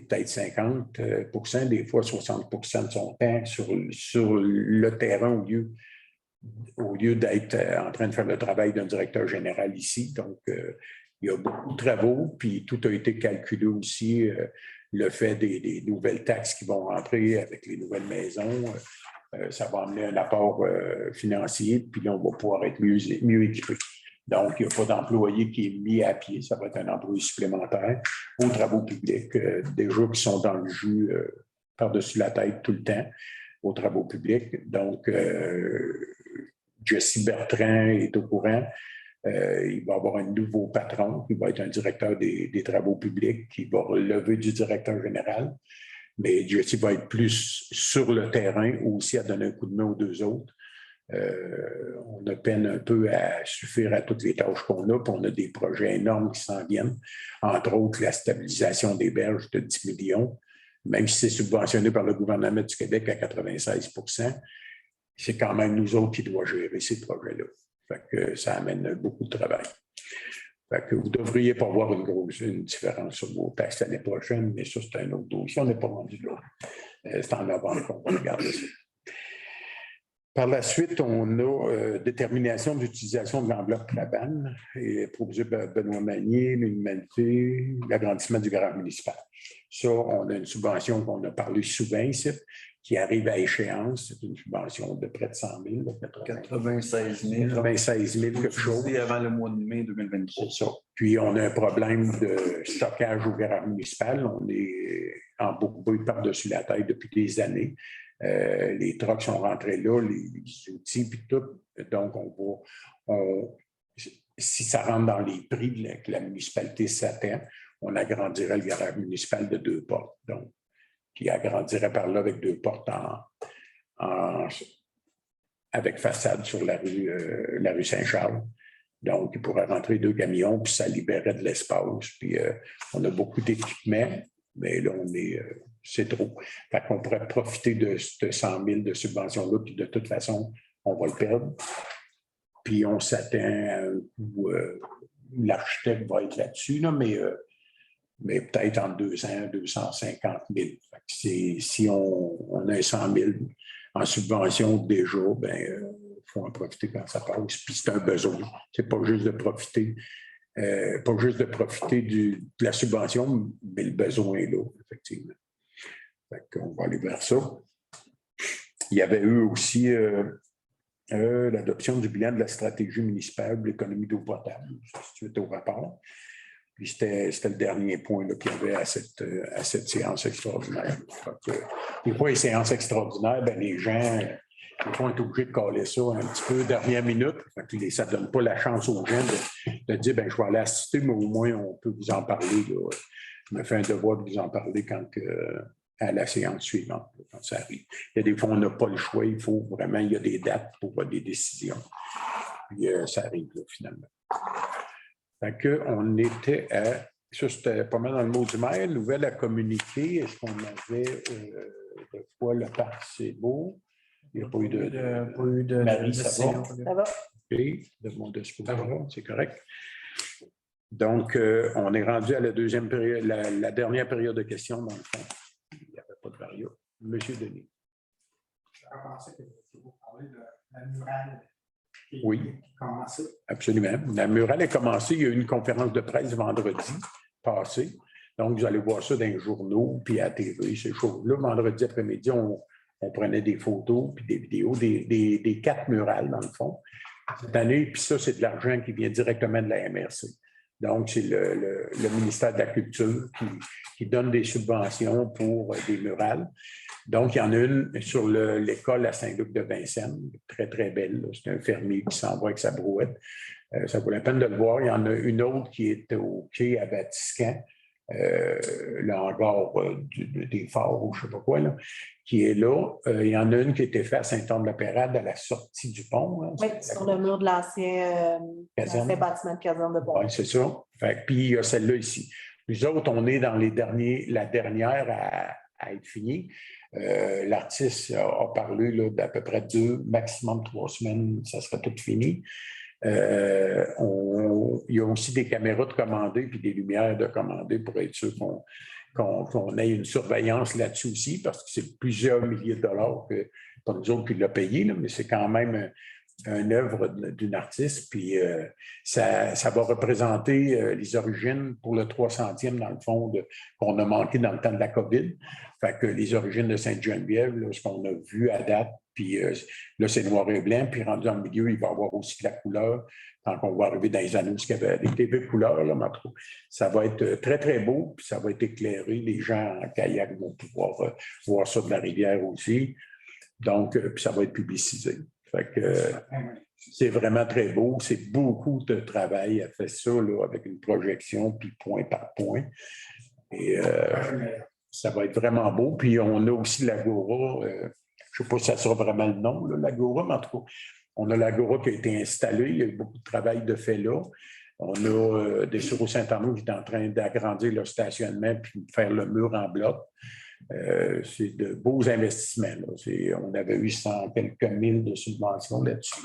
peut-être 50%, des fois 60% de son temps sur le terrain au lieu d'être en train de faire le travail d'un directeur général ici. Donc, il y a beaucoup de travaux, puis tout a été calculé aussi. Le fait des nouvelles taxes qui vont rentrer avec les nouvelles maisons, ça va amener un apport financier, puis là, on va pouvoir être mieux équipé. Donc, il n'y a pas d'employé qui est mis à pied. Ça va être un employé supplémentaire aux travaux publics, déjà qui sont dans le jus par-dessus la tête tout le temps aux travaux publics. Donc, Jessie Bertrand est au courant. Il va y avoir un nouveau patron qui va être un directeur des travaux publics qui va relever du directeur général. Mais Jessie va être plus sur le terrain aussi à donner un coup de main aux deux autres. On a peine un peu à suffire à toutes les tâches qu'on a, puis on a des projets énormes qui s'en viennent, entre autres la stabilisation des berges de 10 millions, même si c'est subventionné par le gouvernement du Québec à 96 %, c'est quand même nous autres qui devons gérer ces projets-là. Fait que ça amène beaucoup de travail. Fait que vous ne devriez pas voir une différence sur vos taxes l'année prochaine, mais ça, c'est un autre dossier. On n'est pas rendu là. C'est en novembre qu'on va regarder ça. Par la suite, on a détermination d'utilisation de l'enveloppe Labanne et proposé par Benoît Magnier, l'humanité, l'agrandissement du garage municipal. Ça, on a une subvention qu'on a parlé souvent ici, qui arrive à échéance. C'est une subvention de près de 100 000. 96 000. 96 000 quelque chose. Avant le mois de mai 2023. C'est ça. Puis, on a un problème de stockage au garage municipal. On est en beaucoup par-dessus la tête depuis des années. Les trucks sont rentrés là, les outils, puis tout. Donc, si ça rentre dans les prix que la municipalité s'attend, on agrandirait le garage municipal de 2 portes. Donc, qui agrandirait par là avec 2 portes avec façade sur la rue Saint-Charles. Donc, il pourrait rentrer 2 camions, puis ça libérait de l'espace. Puis, on a beaucoup d'équipements, mais là, c'est trop. Fait qu'on pourrait profiter de 100 000 de subventions-là, puis de toute façon, on va le perdre. Puis, on s'attend à un coup, l'architecte va être là-dessus, là, mais mais peut-être entre 200 et 250 000. Si on a 100 000 en subvention déjà, il faut en profiter quand ça passe. Puis c'est un besoin. C'est pas juste de profiter. Pas juste de profiter de la subvention, mais le besoin est là, effectivement. On va aller vers ça. Il y avait eu aussi l'adoption du bilan de la stratégie municipale de l'économie d'eau potable, suite au rapport. Puis c'était le dernier point qu'il y avait à cette séance extraordinaire. Des fois, les séances extraordinaires, les gens, des fois, on est obligé de caler ça un petit peu dernière minute. Ça ne donne pas la chance aux gens de dire je vais aller assister, mais au moins, on peut vous en parler. Là. Je me fais un devoir de vous en parler à la séance suivante, quand ça arrive. Il y a des fois, on n'a pas le choix. Il y a des dates pour des décisions. Puis ça arrive, là, finalement. On était à... Ça, c'était pas mal dans le mot du maire. Nouvelle à communiquer. Est-ce qu'on avait de quoi le parc, c'est beau? Il n'y a pas eu de Marie, ça va? Ça va. OK, demande de ce côté-là, c'est correct. Donc, on est rendu à la deuxième période, la dernière période de questions, dans le fond. Il n'y avait pas de variable. Monsieur Denis. Je pensais que vous parlez de la murale. Oui, absolument. La murale a commencé. Il y a eu une conférence de presse vendredi passé. Donc, vous allez voir ça dans les journaux puis à la TV, ces choses-là. Vendredi après-midi, on prenait des photos puis des vidéos des 4 murales, dans le fond. Cette année, puis ça, c'est de l'argent qui vient directement de la MRC. Donc, c'est le ministère de la Culture qui donne des subventions pour des murales. Donc, il y en a une sur l'école à Saint-Luc de Vincennes, très, très belle. C'est un fermier qui s'en va avec sa brouette. Ça vaut la peine de le voir. Il y en a une autre qui est au quai à Batiscan, le hangar des phares ou je ne sais pas quoi, là, qui est là. Il y en a une qui a été faite à Saint-Anne-de-la-Pérade à la sortie du pont. Hein, oui, sur le mur de l'ancien bâtiment de caserne de pont. Oui, c'est ça. Puis il y a celle-là ici. Nous autres, on est dans la dernière à être finie. L'artiste a parlé d'à peu près 2, maximum 3 semaines, ça sera tout fini. Il y a aussi des caméras de commandées puis des lumières de commandées pour être sûr qu'on ait une surveillance là-dessus aussi, parce que c'est plusieurs milliers de dollars que pas nous autres qui l'a payé, là, mais c'est quand même une œuvre d'une artiste. Puis ça va représenter les origines pour le 300e, dans le fond, qu'on a manqué dans le temps de la COVID. Fait que les origines de Sainte-Geneviève, ce qu'on a vu à date, puis là, c'est noir et blanc, puis rendu dans le milieu, il va y avoir aussi de la couleur. Quand on va arriver dans les annonces qu'il y avait des TV couleurs, là, ça va être très, très beau, puis ça va être éclairé. Les gens en kayak vont pouvoir voir ça de la rivière aussi. Donc, puis ça va être publicisé. Fait que c'est vraiment très beau. C'est beaucoup de travail. Elle fait ça là, avec une projection, puis point par point. Et ça va être vraiment beau. Puis on a aussi l'Agora. Je ne sais pas si ça sera vraiment le nom, l'Agora, mais en tout cas, on a l'Agora qui a été installée. Il y a eu beaucoup de travail de fait là. On a des Sureau Saint-Arnaud qui est en train d'agrandir leur stationnement puis de faire le mur en bloc. C'est de beaux investissements. Là. On avait eu 100 quelques mille de subventions là-dessus.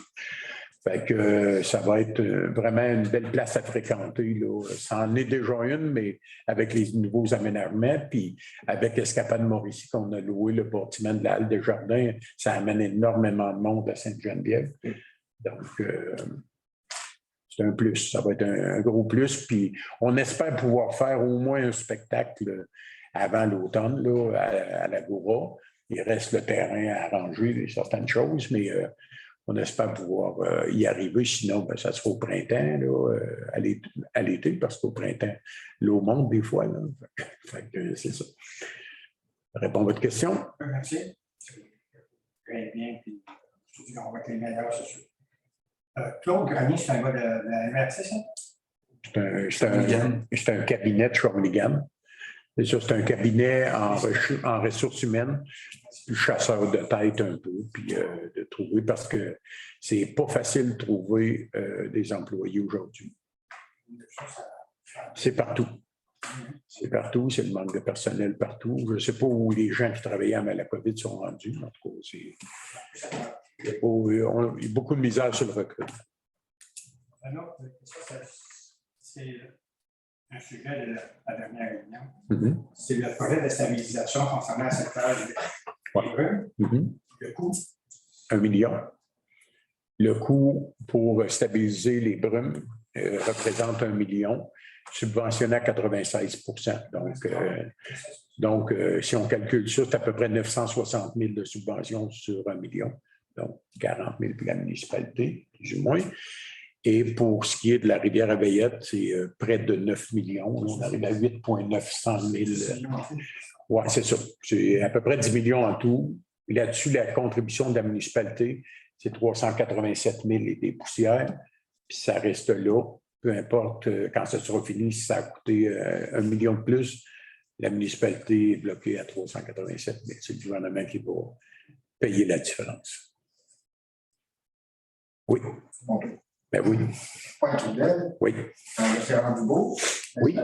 Fait que ça va être vraiment une belle place à fréquenter. Là. Ça en est déjà une, mais avec les nouveaux aménagements, puis avec Escapade Mauricie qu'on a loué le bâtiment de la Halle des Jardins, ça amène énormément de monde à Sainte-Geneviève. Donc, c'est un plus. Ça va être un gros plus. Puis on espère pouvoir faire au moins un spectacle avant l'automne là, à l'Agora. Il reste le terrain à arranger, certaines choses, mais on espère pouvoir y arriver. Sinon, ça sera au printemps, là, à l'été, parce qu'au printemps, l'eau monte des fois. Là. Fait que c'est ça. Répond à votre question. Merci. Très bien. Puis, on va être les meilleurs, c'est sûr. Claude Grenier, c'est un gars de la MRC, ça? C'est un cabinet de Shawinigan. C'est ça, c'est un cabinet en ressources humaines, chasseur de tête un peu, puis de trouver, parce que c'est pas facile de trouver des employés aujourd'hui. C'est partout. C'est partout, c'est le manque de personnel partout. Je ne sais pas où les gens qui travaillaient avant la COVID sont rendus. En tout cas, il y a beaucoup de misère sur le recrutement. Alors, c'est un sujet de la dernière réunion. Mhm. C'est le projet de stabilisation concernant le secteur des brumes. Mhm. Le coût, 1 million. Le coût pour stabiliser les brumes représente 1 million, subventionné à 96 %. Donc, si on calcule ça, c'est à peu près 960 000 de subventions sur 1 million. Donc, 40 000 pour la municipalité, plus ou moins. Et pour ce qui est de la rivière à Veillette, c'est près de 9 millions. On arrive à 8,900 000. Oui, c'est ça. C'est à peu près 10 millions en tout. Là-dessus, la contribution de la municipalité, c'est 387 000 et des poussières. Puis ça reste là. Peu importe quand ça sera fini, si ça a coûté 1 million de plus, la municipalité est bloquée à 387 000. C'est le gouvernement qui va payer la différence. Oui. Ben oui. Pas Québec. Oui. C'est rendu beau. Oui.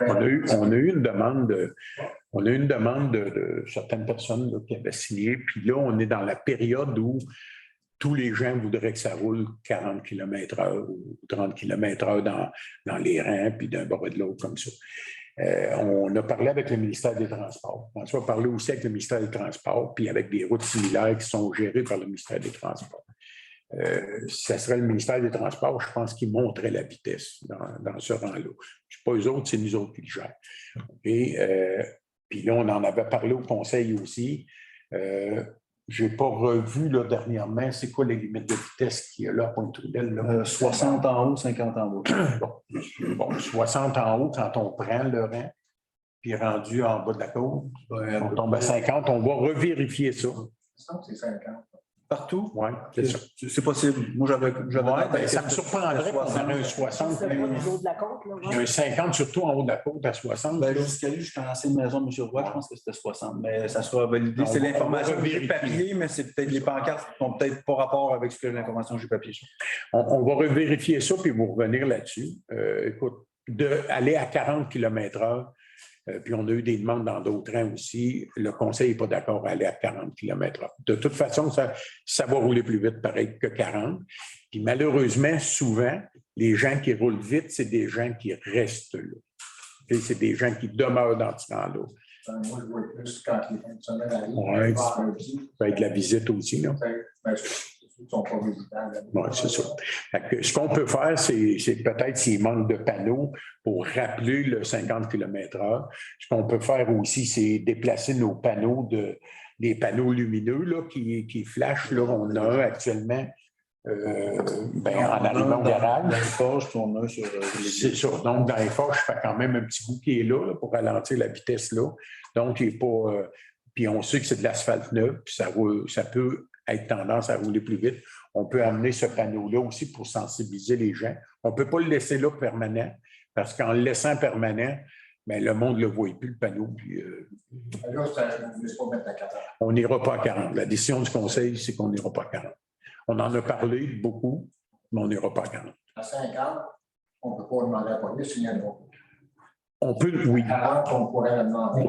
On a eu une demande de certaines personnes là, qui avaient signé. Puis là, on est dans la période où tous les gens voudraient que ça roule 40 km/h ou 30 km/h dans les rangs, puis d'un bord et de l'autre comme ça. On a parlé avec le ministère des Transports. On va parler aussi avec le ministère des Transports, puis avec des routes similaires qui sont gérées par le ministère des Transports. Ça serait le ministère des Transports, je pense, qui monterait la vitesse dans ce rang-là. Ce n'est pas eux autres, c'est nous autres qui le gèrent. Et puis là, on en avait parlé au conseil aussi. Je n'ai pas revu là, dernièrement, c'est quoi les limites de vitesse qu'il y a là à Pointe-Trudel? 60 en haut, 50 en bas. Bon, 60 en haut, quand on prend le rang, puis rendu en bas de la côte, on tombe à 50, on va revérifier ça. C'est 50. Partout? Oui, c'est ça. C'est possible. Moi, j'avais Ouais, ça me surprendrait qu'on ait un 60 C'est pas au niveau de la côte, là. puis un 50, surtout en haut de la côte, à 60. Ben, jusqu'à lui, jusqu'à l'ancienne maison de M. Roy, je pense que c'était 60, mais ça sera validé. C'est l'information que j'ai papier, mais c'est peut-être les pancartes qui n'ont peut-être pas rapport avec l'information que j'ai papier. On va revérifier ça puis vous revenir là-dessus. Écoute, d'aller à 40 km/h, puis on a eu des demandes dans d'autres rangs aussi. Le conseil n'est pas d'accord à aller à 40 km/h. De toute façon, ça va rouler plus vite, pareil, que 40. Puis malheureusement, souvent, les gens qui roulent vite, c'est des gens qui restent là. Et c'est des gens qui demeurent dans ce rang-là. Moi, je vois plus quand les fins de semaine arrivent. Ouais, ça peut être de la visite aussi, là. Ils ne sont pas visitables. Oui, c'est ça. Ce qu'on peut faire, c'est peut-être s'il manque de panneaux pour rappeler le 50 km/h. Ce qu'on peut faire aussi, c'est déplacer nos panneaux les panneaux lumineux là, qui flashent. Là, on en a un actuellement en arrivant au garage. Dans les forges, puis on a sur C'est ça. Donc, dans les forges, je fais quand même un petit bout qui est là pour ralentir la vitesse là. Donc, il n'est pas. Puis on sait que c'est de l'asphalte neuf, puis ça peut être tendance à rouler plus vite. On peut amener ce panneau-là aussi pour sensibiliser les gens. On ne peut pas le laisser là permanent, parce qu'en le laissant permanent, bien, le monde ne le voit plus, le panneau. Puis, Là, pas mettre à 40. on n'ira pas à 40. La décision du conseil, c'est qu'on n'ira pas à 40. On en a parlé beaucoup, mais on n'ira pas à 40. À 50, on ne peut pas demander à la police s'il y a un autre. On peut, oui. À 40, on pourrait le demander.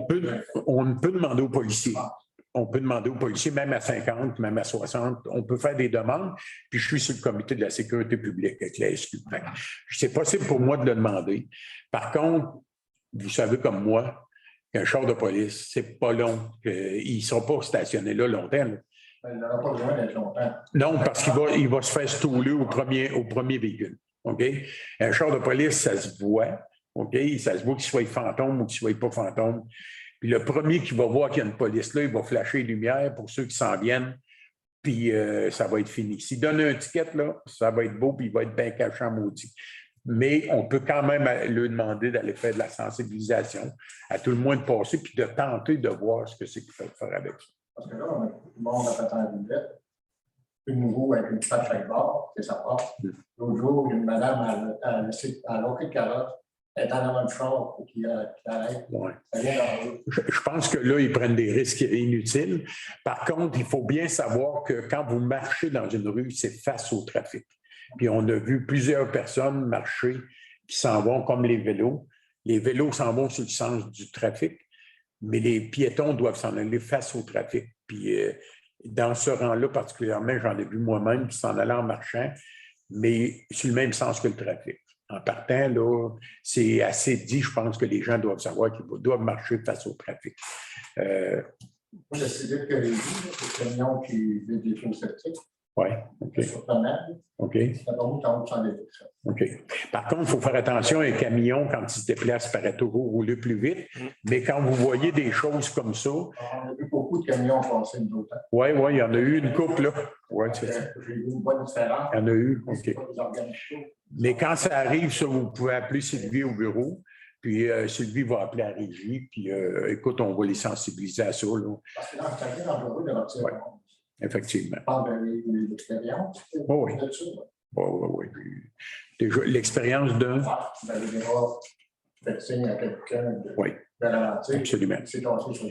On peut demander aux policiers. On peut demander aux policiers, même à 50, même à 60, on peut faire des demandes. Puis je suis sur le comité de la sécurité publique avec la SQ. C'est possible pour moi de le demander. Par contre, vous savez comme moi qu'un char de police, c'est pas long. Il ne sera pas stationné là longtemps. Là. Il n'aura pas besoin d'être longtemps. Non, parce qu'il va se faire stouler au premier véhicule. OK? Un char de police, ça se voit. OK? Ça se voit qu'il soit fantôme ou qu'il ne soit pas fantôme. Puis le premier qui va voir qu'il y a une police là, il va flasher les lumières pour ceux qui s'en viennent, puis ça va être fini. S'il donne un ticket, là, ça va être beau, puis il va être bien caché en maudit. Mais on peut quand même lui demander d'aller faire de la sensibilisation, à tout le moins de passer, puis de tenter de voir ce que c'est qu'il faut faire avec ça. Parce que là, tout le monde a fait un billet. Plus nouveau avec une patte chaque bord, c'est sa porte. L'autre jour, une madame a loqué de carotte. Elle est en avant de char pour qu'il arrête. Ouais. Je pense que là, ils prennent des risques inutiles. Par contre, il faut bien savoir que quand vous marchez dans une rue, c'est face au trafic. Puis on a vu plusieurs personnes marcher qui s'en vont comme les vélos. Les vélos s'en vont sur le sens du trafic, mais les piétons doivent s'en aller face au trafic. Puis dans ce rang-là particulièrement, j'en ai vu moi-même qui s'en allaient en marchant, mais sur le même sens que le trafic. en partant, là, c'est assez dit, je pense que les gens doivent savoir qu'ils doivent marcher face au trafic. Moi, je sais dire que les camions qui vident des faux septiques, Oui, OK. c'est surprenant. OK. C'est pas bon quand on s'en détecte. OK. Par contre, il faut faire attention, un camion, quand il se déplace, paraît toujours rouler plus vite. Mais quand vous voyez des choses comme ça. On a vu beaucoup de camions passer nous autres. Oui, il y en a eu une couple, là. Oui, c'est ça. J'ai vu une bonne différence. Il y en a eu, OK. C'est pas des organismes. Mais quand ça arrive, ça, vous pouvez appeler Sylvie au bureau. Puis Sylvie va appeler à la régie. Puis écoute, on va les sensibiliser à ça, là. Parce que dans le camion, dans le bureau, il y a Ouais. Effectivement. on parle de l'expérience. Oui. De ça. Oui. Déjà, l'expérience d'un. Vous allez déjà faire signe à quelqu'un de ralentir. Absolument. C'est tassé sur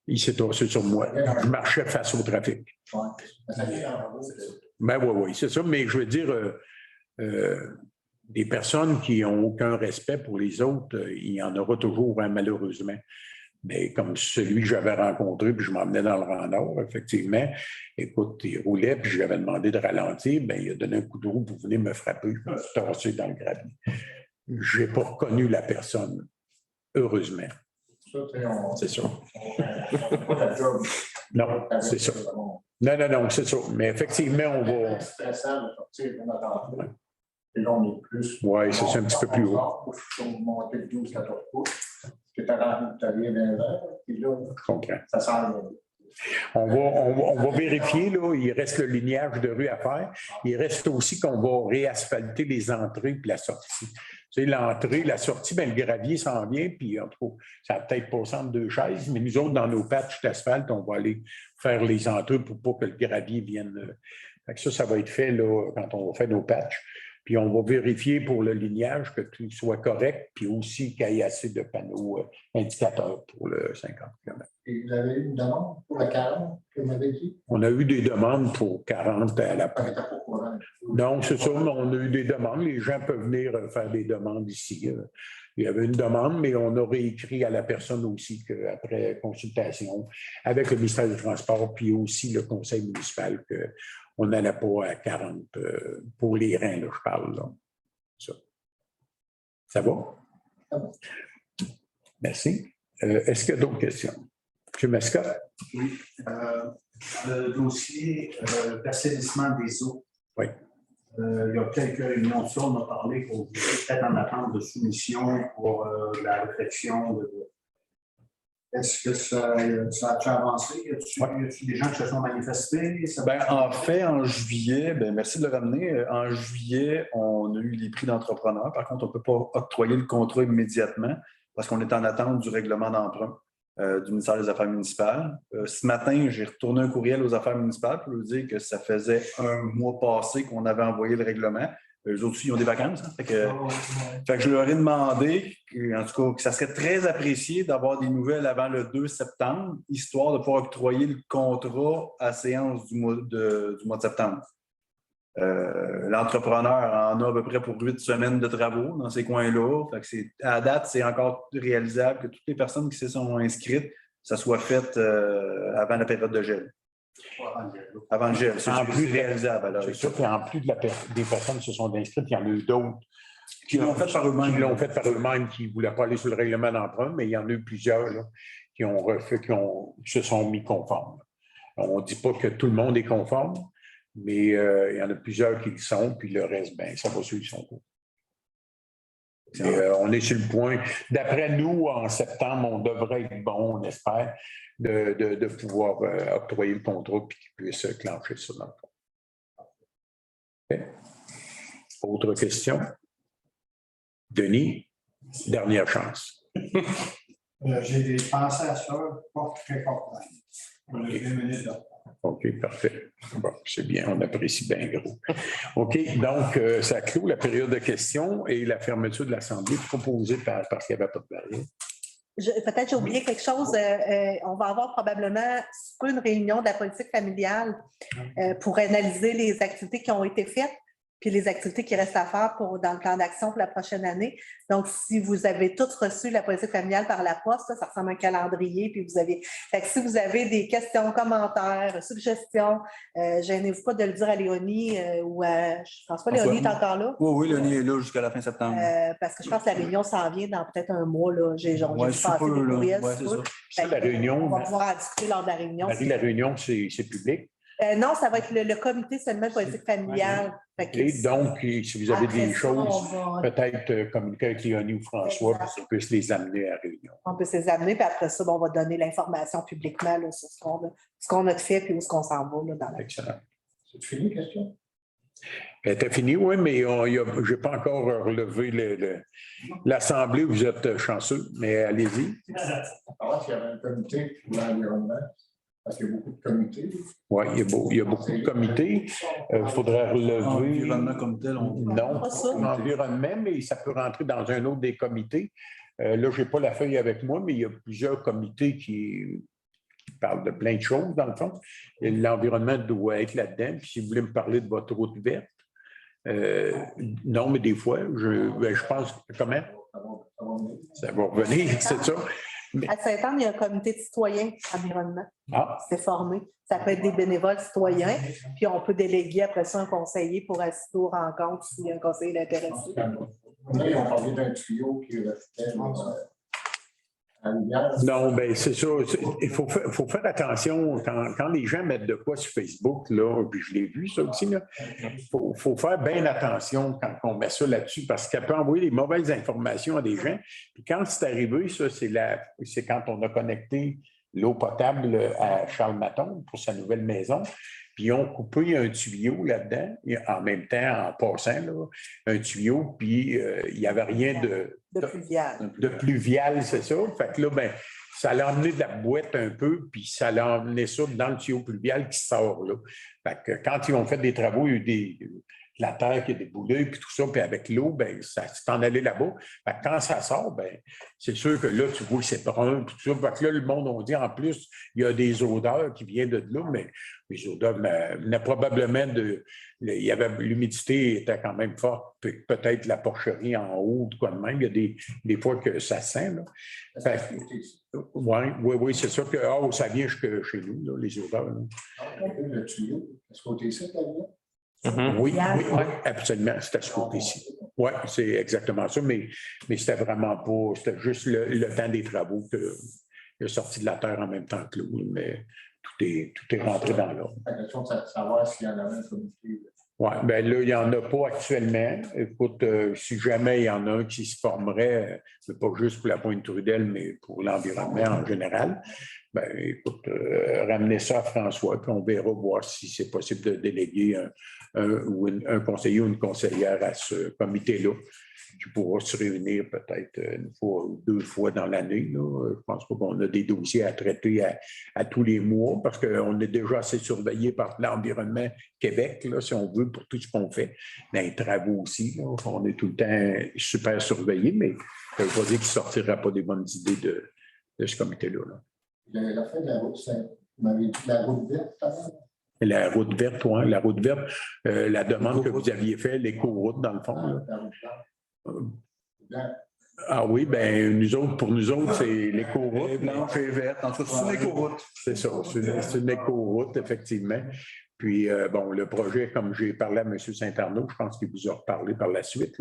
Il s'est tassé sur moi. Je marchais face au trafic. Ça vient dans le bureau. Ben oui, c'est ça. Mais je veux dire, des personnes qui n'ont aucun respect pour les autres, il y en aura toujours, hein, malheureusement. Mais comme celui que j'avais rencontré, puis je m'emmenais dans le rang nord, effectivement, écoute, il roulait, puis je lui avais demandé de ralentir, bien, il a donné un coup de roue pour venir me frapper, je me suis tassé dans le gravier. Je n'ai pas reconnu la personne, heureusement. C'est ça. Non, c'est ça. Non, c'est ça. Mais effectivement, on va. C'est stressant de sortir de notre entrée. Et là, on est plus. Oui, c'est un petit peu plus haut. Je suis monté de 12-14 pouces. Tu es arrivé dans l'heure, puis là, Je comprends. ça sent. On va vérifier, là, il reste le lignage de rue à faire. Il reste aussi qu'on va réasphalter les entrées et la sortie. Tu sais, l'entrée, la sortie, bien, le gravier s'en vient, puis en tout cas, ça va peut-être passer entre deux chaises, mais nous autres, dans nos patchs d'asphalte, on va aller faire les entrées pour pas que le gravier vienne. Fait que ça va être fait là, quand on va faire nos patchs. Puis on va vérifier pour le lignage que tout soit correct, puis aussi qu'il y ait assez de panneaux indicateurs pour le 50 km. Et vous avez eu une demande pour la 40 que vous m'avez dit? On a eu des demandes pour 40 à la Pas que t'as pas au courant. Non, c'est ça, mais on a eu des demandes. Les gens peuvent venir faire des demandes ici. Il y avait une demande, mais on aurait écrit à la personne aussi qu'après consultation avec le ministère des Transports, puis aussi le conseil municipal, qu'on n'allait pas à 40 pour les reins, là, je parle. Là. Ça va? Ça va. Merci. Est-ce qu'il y a d'autres questions? M. Mascotte? Oui. Le dossier d'assainissement des eaux. Oui. Il y a quelques réunions de ça, on a parlé qu'on était peut-être en attente de soumission pour la réflexion. Est-ce que ça a-t-il avancé? Y a-t-il des gens qui se sont manifestés? En fait, en juillet, merci de le ramener. En juillet, on a eu les prix d'entrepreneurs. Par contre, on ne peut pas octroyer le contrat immédiatement parce qu'on est en attente du règlement d'emprunt du ministère des Affaires municipales. Ce matin, j'ai retourné un courriel aux Affaires municipales pour leur dire que ça faisait un mois passé qu'on avait envoyé le règlement. Eux autres aussi, ils ont des vacances. Hein? Fait que je leur ai demandé, en tout cas, que ça serait très apprécié d'avoir des nouvelles avant le 2 septembre, histoire de pouvoir octroyer le contrat à séance du mois de septembre. L'entrepreneur en a à peu près pour 8 semaines de travaux dans ces coins-là. À date, c'est encore réalisable que toutes les personnes qui se sont inscrites, ça soit fait avant la période de gel. Avant le gel, c'est plus réalisable. C'est sûr qu'en plus des personnes qui se sont inscrites, il y en a eu d'autres qui l'ont fait par eux-mêmes. Qui l'ont fait par eux-mêmes, qui ne voulaient pas aller sur le règlement d'emprunt, mais il y en a eu plusieurs là, qui se sont mis conformes. On ne dit pas que tout le monde est conforme, mais il y en a plusieurs qui le sont, puis le reste, ça va suivre son cours. On est sur le point. D'après nous, en septembre, on devrait être bon, on espère, de pouvoir octroyer le contrat et qu'il puisse clencher ça dans le fond. Okay. Autre question? Denis, dernière chance. J'ai pensé à ça, pas très important. On a 2 minutes là. OK, parfait. Bon, c'est bien, on apprécie bien gros. OK, donc, ça clôt la période de questions et la fermeture de l'Assemblée proposée parce qu'il n'y avait pas de barrière. Peut-être j'ai oublié quelque chose. On va avoir probablement une réunion de la politique familiale pour analyser les activités qui ont été faites. puis les activités qui restent à faire dans le plan d'action pour la prochaine année. Donc, si vous avez tous reçu la politique familiale par la poste, ça ressemble à un calendrier, puis fait que si vous avez des questions, commentaires, suggestions, gênez-vous pas de le dire à Léonie ou à... Je pense pas Léonie est encore là. Oui, Léonie est là jusqu'à la fin septembre. Parce que je pense que la réunion s'en vient dans peut-être un mois. Là. J'ai vu passer des courriels. Ouais, c'est ça. La réunion, on va pouvoir en discuter lors de la réunion. La réunion, c'est public. Non, ça va être le comité seulement politique familiale. Et donc, si vous avez des choses, peut-être communiquer avec Léonie ou François pour qu'on puisse les amener à la réunion. On peut les amener, puis après ça, on va donner l'information publiquement là, sur ce qu'on a fait et où est-ce qu'on s'en va. Là, dans la... Excellent. C'est fini, question? Elle était finie, oui, mais je n'ai pas encore relevé l'Assemblée. Vous êtes chanceux, mais allez-y. Alors, s'il y avait un comité pour l'environnement, parce qu'il y a beaucoup de comités. Oui, il y a beaucoup de comités. Il faudrait relever. L'environnement comme tel, non, l'environnement, mais ça peut rentrer dans un autre des comités. Là, je n'ai pas la feuille avec moi, mais il y a plusieurs comités qui parlent de plein de choses, dans le fond. L'environnement doit être là-dedans. Puis si vous voulez me parler de votre route verte, non, mais des fois, je pense, comment? Ça va revenir, c'est ça. À Sainte-Anne, il y a un comité de citoyens environnement. C'est formé. Ça peut être des bénévoles citoyens, puis on peut déléguer après ça un conseiller pour assister aux rencontres si un conseiller est intéressé. Ils ont parlé d'un tuyau qui restait à l'hiver. Non, bien, c'est ça. Il faut faire attention quand les gens mettent de quoi sur Facebook, là, puis je l'ai vu ça aussi, il faut faire bien attention quand on met ça là-dessus parce qu'elle peut envoyer des mauvaises informations à des gens. Puis quand c'est arrivé, ça, c'est quand on a connecté l'eau potable à Charles Maton pour sa nouvelle maison. Puis ils ont coupé un tuyau là-dedans, en même temps, en passant, là, un tuyau, puis il n'y avait rien de pluvial. De pluvial, c'est ça. Fait que là, ben, ça l'a emmené de la boîte un peu, puis ça l'a emmené ça dans le tuyau pluvial qui sort là. Fait que quand ils ont fait des travaux, il y a eu de la terre qui a déboulé, puis tout ça, puis avec l'eau, ben, ça s'est en allé là-bas. Fait que quand ça sort, ben, c'est sûr que là, tu vois que c'est brun, puis tout ça. Fait que là, le monde, on dit, en plus, il y a des odeurs qui viennent de là, mais les odeurs venaient probablement il y avait l'humidité était quand même forte, peut-être la porcherie en haut, quoi de même. Il y a des fois que ça sent, là. Oui, c'est sûr que ça vient jusque chez nous, là, les odeurs. Là. Le tuyau, est-ce que c'est ça, Tania? Oui, absolument. C'était à ce côté-ci. Oui, c'est exactement ça, mais c'était vraiment pas. C'était juste le temps des travaux qu'il a sorti de la terre en même temps que l'eau, mais tout est rentré dans l'ordre. La question, c'est de savoir s'il y en avait un comité. Oui, bien là, il n'y en a pas actuellement. Écoute, si jamais il y en a un qui se formerait, pas juste pour la Pointe-Trudel, mais pour l'environnement en général, bien, écoute, ramenez ça à François, puis on verra voir si c'est possible de déléguer un conseiller ou une conseillère à ce comité-là, qui pourra se réunir peut-être une fois ou deux fois dans l'année. Je pense pas qu'on a des dossiers à traiter à tous les mois parce qu'on est déjà assez surveillé par l'environnement Québec, là, si on veut, pour tout ce qu'on fait. Dans les travaux aussi, là, on est tout le temps super surveillé, mais ça ne veut pas dire qu'il ne sortira pas des bonnes idées de ce comité-là. La fin de la route, vous m'avez dit la route verte, la route verte, oui. La route verte, la demande que vous aviez faite, l'éco-route, dans le fond. Ah oui, bien, pour nous autres, c'est l'éco-route. Blanche et verte. En tout cas, c'est une éco-route. C'est ça, c'est une éco-route, effectivement. Puis, le projet, comme j'ai parlé à M. Saint-Arnaud, je pense qu'il vous a reparlé par la suite.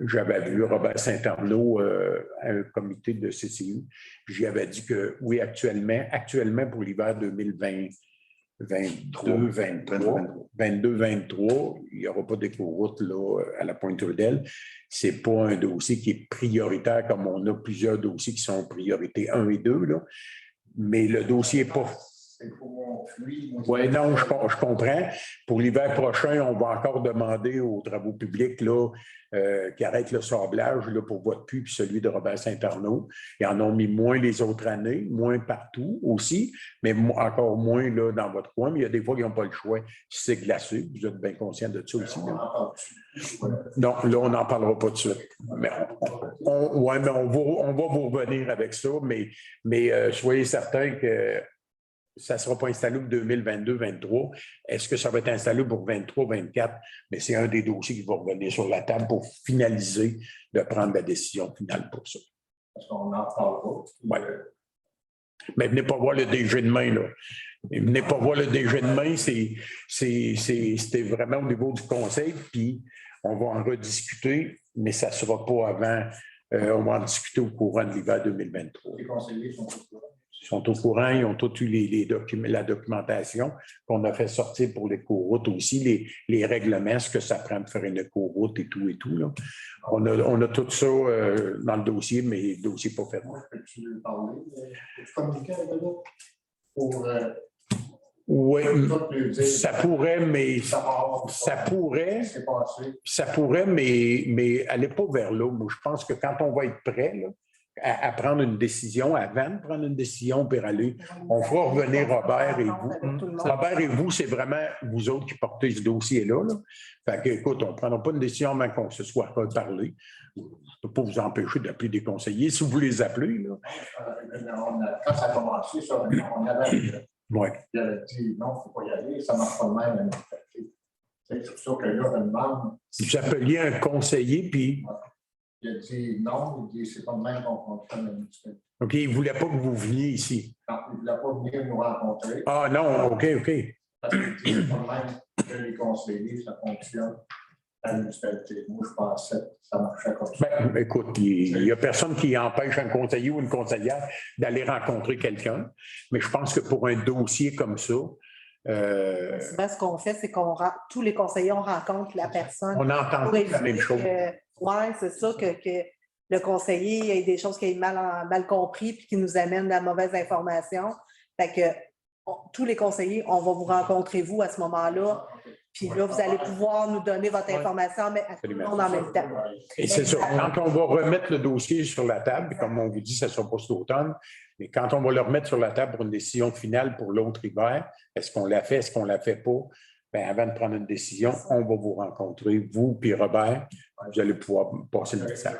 J'avais vu Robert Saint-Arnaud à un comité de CCU. J'y avais dit que, oui, actuellement pour l'hiver 2020, 22-23, il n'y aura pas d'éco-route à la Pointe-Trudel. Ce n'est pas un dossier qui est prioritaire comme on a plusieurs dossiers qui sont priorité 1 et 2. Là. Mais le dossier n'est pas... Oui, non, je comprends. Pour l'hiver prochain, on va encore demander aux travaux publics qui arrêtent le sablage pour votre puits puis celui de Robert Saint-Arnaud. Ils en ont mis moins les autres années, moins partout aussi, mais encore moins dans votre coin. Mais il y a des fois qu'ils n'ont pas le choix. Si c'est glacé, vous êtes bien conscient de ça aussi. Non, là, on n'en parlera pas de suite. Mais on va vous revenir avec ça, mais soyez certains que ça ne sera pas installé pour 2022-2023. Est-ce que ça va être installé pour 2023-2024? Mais c'est un des dossiers qui va revenir sur la table pour finaliser de prendre la décision finale pour ça. Parce qu'on en parlera. Ouais. Mais venez pas voir le DG de main, là. Venez pas voir le DG de main, c'était vraiment au niveau du conseil, puis on va en rediscuter, mais ça ne sera pas avant, on va en discuter au courant de l'hiver 2023. Les conseillers sont au courant. Ils sont au courant, ils ont tous eu la documentation qu'on a fait sortir pour les coroutes aussi, les règlements, ce que ça prend de faire une coroute et tout là. On a tout ça dans le dossier, mais le dossier n'est pas fermé. Moi, peux-tu parler? Peux-tu communiquer avec eux pour Oui, tout lui dire? ça pourrait, mais ça pourrait, mais allez pas vers là. Moi, je pense que quand on va être prêt là, à prendre une décision, avant de prendre une décision, puis aller, on fera revenir Robert et vous. Robert et vous, c'est vraiment vous autres qui portez ce dossier-là. Là. Fait que, écoute, on ne prendra pas une décision avant qu'on se soit reparlé. Je ne peux pas vous empêcher d'appeler des conseillers si vous les appelez. Là. Quand ça a commencé, ça, on avait, Ouais. il avait dit non, il ne faut pas y aller, ça ne marche pas de même. C'est pour ça que là, je me demande. Vous appeliez un conseiller, puis. Il a dit non, il dit c'est pas de même qu'on fonctionne. OK, il ne voulait pas que vous veniez ici. Non, il ne voulait pas venir nous rencontrer. Ah non, OK. Parce qu'il dit c'est pas de même que les conseillers, ça fonctionne à la municipalité. Moi, je pensais que ça marchait comme ça. Ben, écoute, il n'y a personne qui empêche un conseiller ou une conseillère d'aller rencontrer quelqu'un, mais je pense que pour un dossier comme ça, Souvent, ce qu'on fait, c'est qu'on tous les conseillers, on rencontre la personne. on entend la même chose. Oui, c'est ça, que le conseiller ait des choses qu'il a mal compris puis qui nous amènent de la mauvaise information. Fait que tous les conseillers, on va vous rencontrer, vous, à ce moment-là. Puis là, vous allez pouvoir nous donner votre information, mais à tout le monde en même temps. Et c'est ça. Quand on va remettre le dossier sur la table, comme on vous dit, ça ne sera pas cet automne, mais quand on va le remettre sur la table pour une décision finale pour l'autre hiver, est-ce qu'on l'a fait, est-ce qu'on ne l'a fait pas? Bien, avant de prendre une décision, on va vous rencontrer, vous puis Robert, vous allez pouvoir passer le message.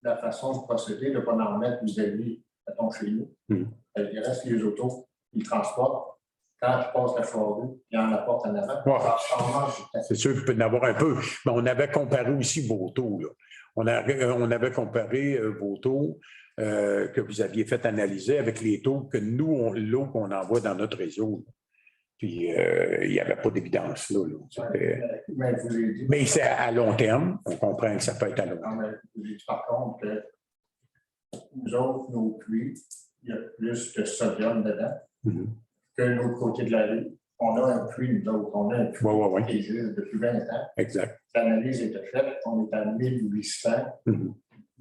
La façon de procéder, de ne pas en mettre vis-à-vis, mettons, chez nous. Il reste les autos, ils transportent. Quand je passe la charrue, il y en apporte en avant. Ouais. C'est sûr qu'il peut y en avoir un peu. Mais on avait comparé aussi vos taux. Là. On avait comparé vos taux que vous aviez fait analyser avec les taux que nous, l'eau qu'on envoie dans notre réseau. Là. Puis, il n'y avait pas d'évidence là. Mais c'est à long terme. On comprend que ça peut être à long terme. Non, mais je vous dis par contre que nous autres, nos puits, il y a plus de sodium dedans que l'autre côté de la rue. On a un puits, nous autres. On a un puits qui existe depuis 20 ans. Exact. L'analyse était faite. On est à 1800. Moi,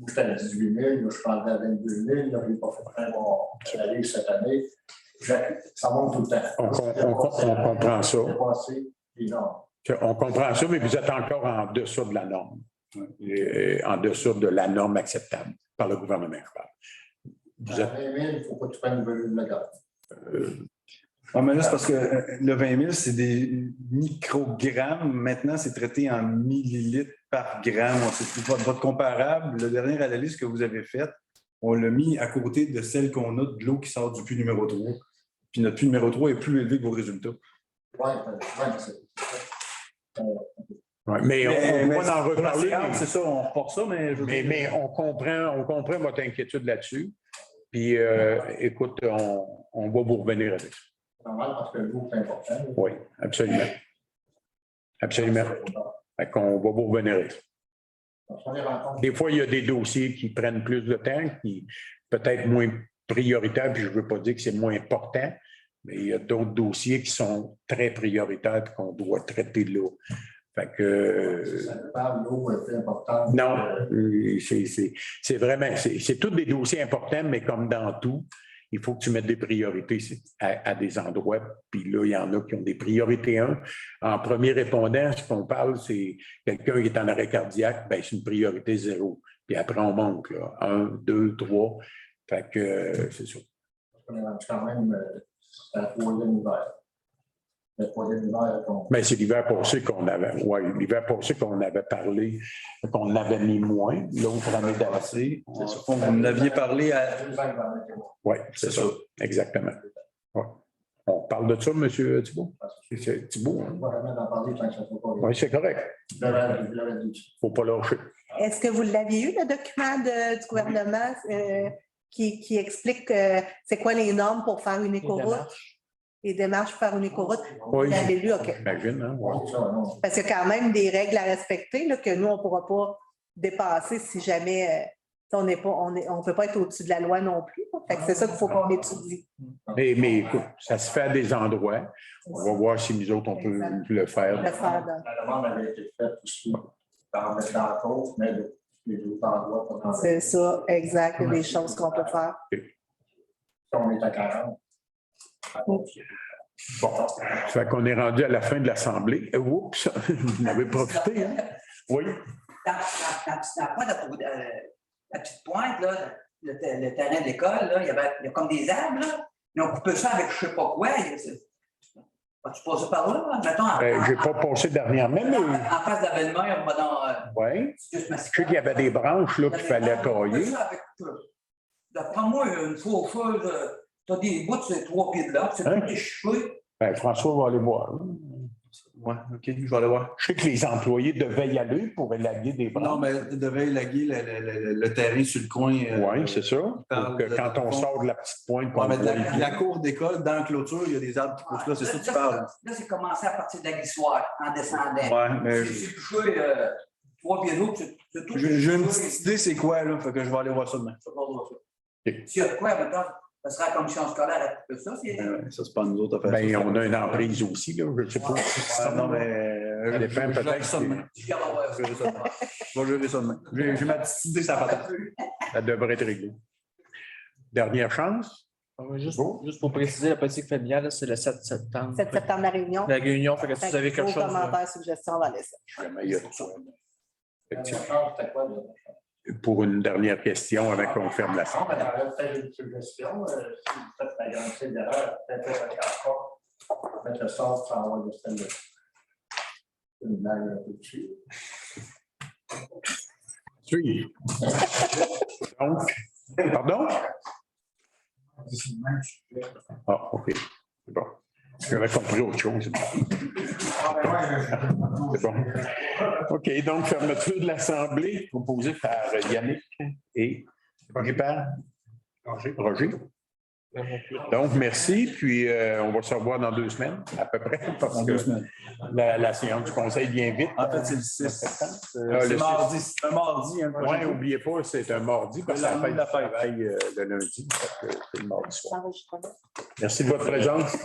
j'étais à 18 000. Là, je parlais à 22 000. Là, je n'ai pas fait un bon analyse cette année. Ça monte tout le temps. On comprend ça. On comprend ça, mais vous êtes encore en dessous de la norme. En dessous de la norme acceptable par le gouvernement. Vous êtes... 20 000, il ne faut pas que tu prennes une volume de gaz. Mais là, c'est parce que le 20 000, c'est des microgrammes. Maintenant, c'est traité en millilitres par gramme. Votre comparable, la dernière analyse que vous avez faite, on l'a mis à côté de celle qu'on a de l'eau qui sort du puits numéro 3. Puis notre puits numéro 3 est plus élevé que vos résultats. Oui, mais on va en reparler. C'est ça, on repart ça, mais on comprend votre inquiétude là-dessus. Puis, écoute, on va vous revenir avec ça. C'est normal parce que l'eau, c'est important. Oui, absolument. Absolument. Fait qu'on va vous revenir avec ça. Des fois, il y a des dossiers qui prennent plus de temps, qui peut-être moins prioritaires, puis je ne veux pas dire que c'est moins important, mais il y a d'autres dossiers qui sont très prioritaires et qu'on doit traiter là. Fait que. Ça dépend, l'eau est plus importante. Non, c'est vraiment, c'est tous des dossiers importants, mais comme dans tout, il faut que tu mettes des priorités à des endroits. Puis là, il y en a qui ont des priorités 1. En premier répondant, ce qu'on parle, c'est quelqu'un qui est en arrêt cardiaque, bien, c'est une priorité 0. Puis après, on monte, là, 1, 2, 3. Fait que c'est ça. On est quand même à la troisième hiver. Le troisième hiver. Mais c'est l'hiver passé qu'on avait. Oui, l'hiver passé qu'on avait parlé, qu'on avait mis moins. L'autre année d'avant. Vous en aviez parlé à. Oui, c'est ça. Exactement. Ouais. On parle de ça, M. Thibault? C'est Thibault, On hein? va jamais en parler tant que ça ne soit pas. Oui, c'est correct. Je l'avais dit. Il ne faut pas lâcher. Est-ce que vous l'aviez eu, le document du gouvernement qui explique c'est quoi les normes pour faire une écoroute? Les démarches pour faire une écoroute? Oui. Vous l'avez lu, OK. J'imagine, hein? Ouais. C'est ça, non. Parce qu'il y a quand même des règles à respecter là, que nous, on ne pourra pas dépasser si jamais on ne peut pas être au-dessus de la loi non plus. Fait que c'est ça qu'il faut qu'on étudie. Mais écoute, ça se fait à des endroits. On va voir si nous autres, on peut le faire. Le faire dans- La demande avait été faite aussi dans la côte, mais les autres endroits, pas dans le- C'est ça, exact. Il y a des choses qu'on peut faire. on est à 40. Bon, ça fait qu'on est rendu à la fin de l'Assemblée. Oups, vous en avez profité, hein? Oui. Dans la pointe, la petite pointe, là, le terrain de l'école, là, il y a comme des arbres, là, mais on coupait ça avec je ne sais pas quoi. As-tu passé par là? Mettons, Je n'ai pas passé dernièrement, mais en face de la belle-mère, on va dans. oui. Je sais qu'il y avait des branches là, qu'il fallait tailler. D'après-moi, une faucheuse, tu as des bouts de ces 3 pieds de là, c'est Hein? tout déchiré. Ben, François va aller voir. Oui, OK, je vais aller voir. Je sais que les employés devaient y aller pour élaguer des branches. Non, mais il devait élaguer le terrain sur le coin. Oui, c'est ça. parle Donc, de- quand on sort de la petite pointe, Ouais, on mais voit la cour d'école, dans la clôture, il y a des arbres qui poussent là, c'est ça que tu parles. Là, c'est commencé à partir de la glissoire, en descendant. Ouais, mais C'est touché 3 pieds d'eau, c'est tout. j'ai une petite idée, c'est quoi, là? Fait que je vais aller voir ça demain. S'il y a de quoi, maintenant, ça sera la commission scolaire à couper ça. Ça, c'est pas nous autres à faire ben, ça. on a une emprise aussi, là. Je ne sais pas. Ah, non, mais Ça dépend je vais peut-être. gérer ça demain. Je viens voir Je vais gérer ça demain. Je vais gérer ça demain. J'ai ma petite idée, ça va pas. Ça devrait être réglé. Dernière chance? Juste pour préciser, la politique familiale, là, c'est le 7 septembre. 7 septembre, la réunion. La réunion, fait que si Fait vous avez que quelque vos chose. commentaires, suggestions, on va laisser. Vraiment, il y a de ça. C'était quoi? Pour une dernière question avant qu'on ferme la Non, salle. mais j'aurais peut-être une suggestion. Si vous faites la grande cible d'erreur, peut-être encore mettre le sort sans avoir de style. Une blague un peu dessus. Oui. Donc, pardon? Ah, OK. C'est bon. J'avais compris autre chose. C'est bon. OK, donc fermeture de l'Assemblée proposée par Yannick et Roger. Donc, merci. Puis, on va se revoir dans 2 semaines, à peu près, parce Dans que 2 semaines. la séance du conseil vient vite. En fait, c'est le 6. le C'est mardi. C'est un mardi. Hein, Oui, n'oubliez pas, c'est un mardi, parce que Le ça fait lendemain de la du fête. travail le lundi. Fait que c'est le mardi soir. Enregistrement. Merci de votre présence.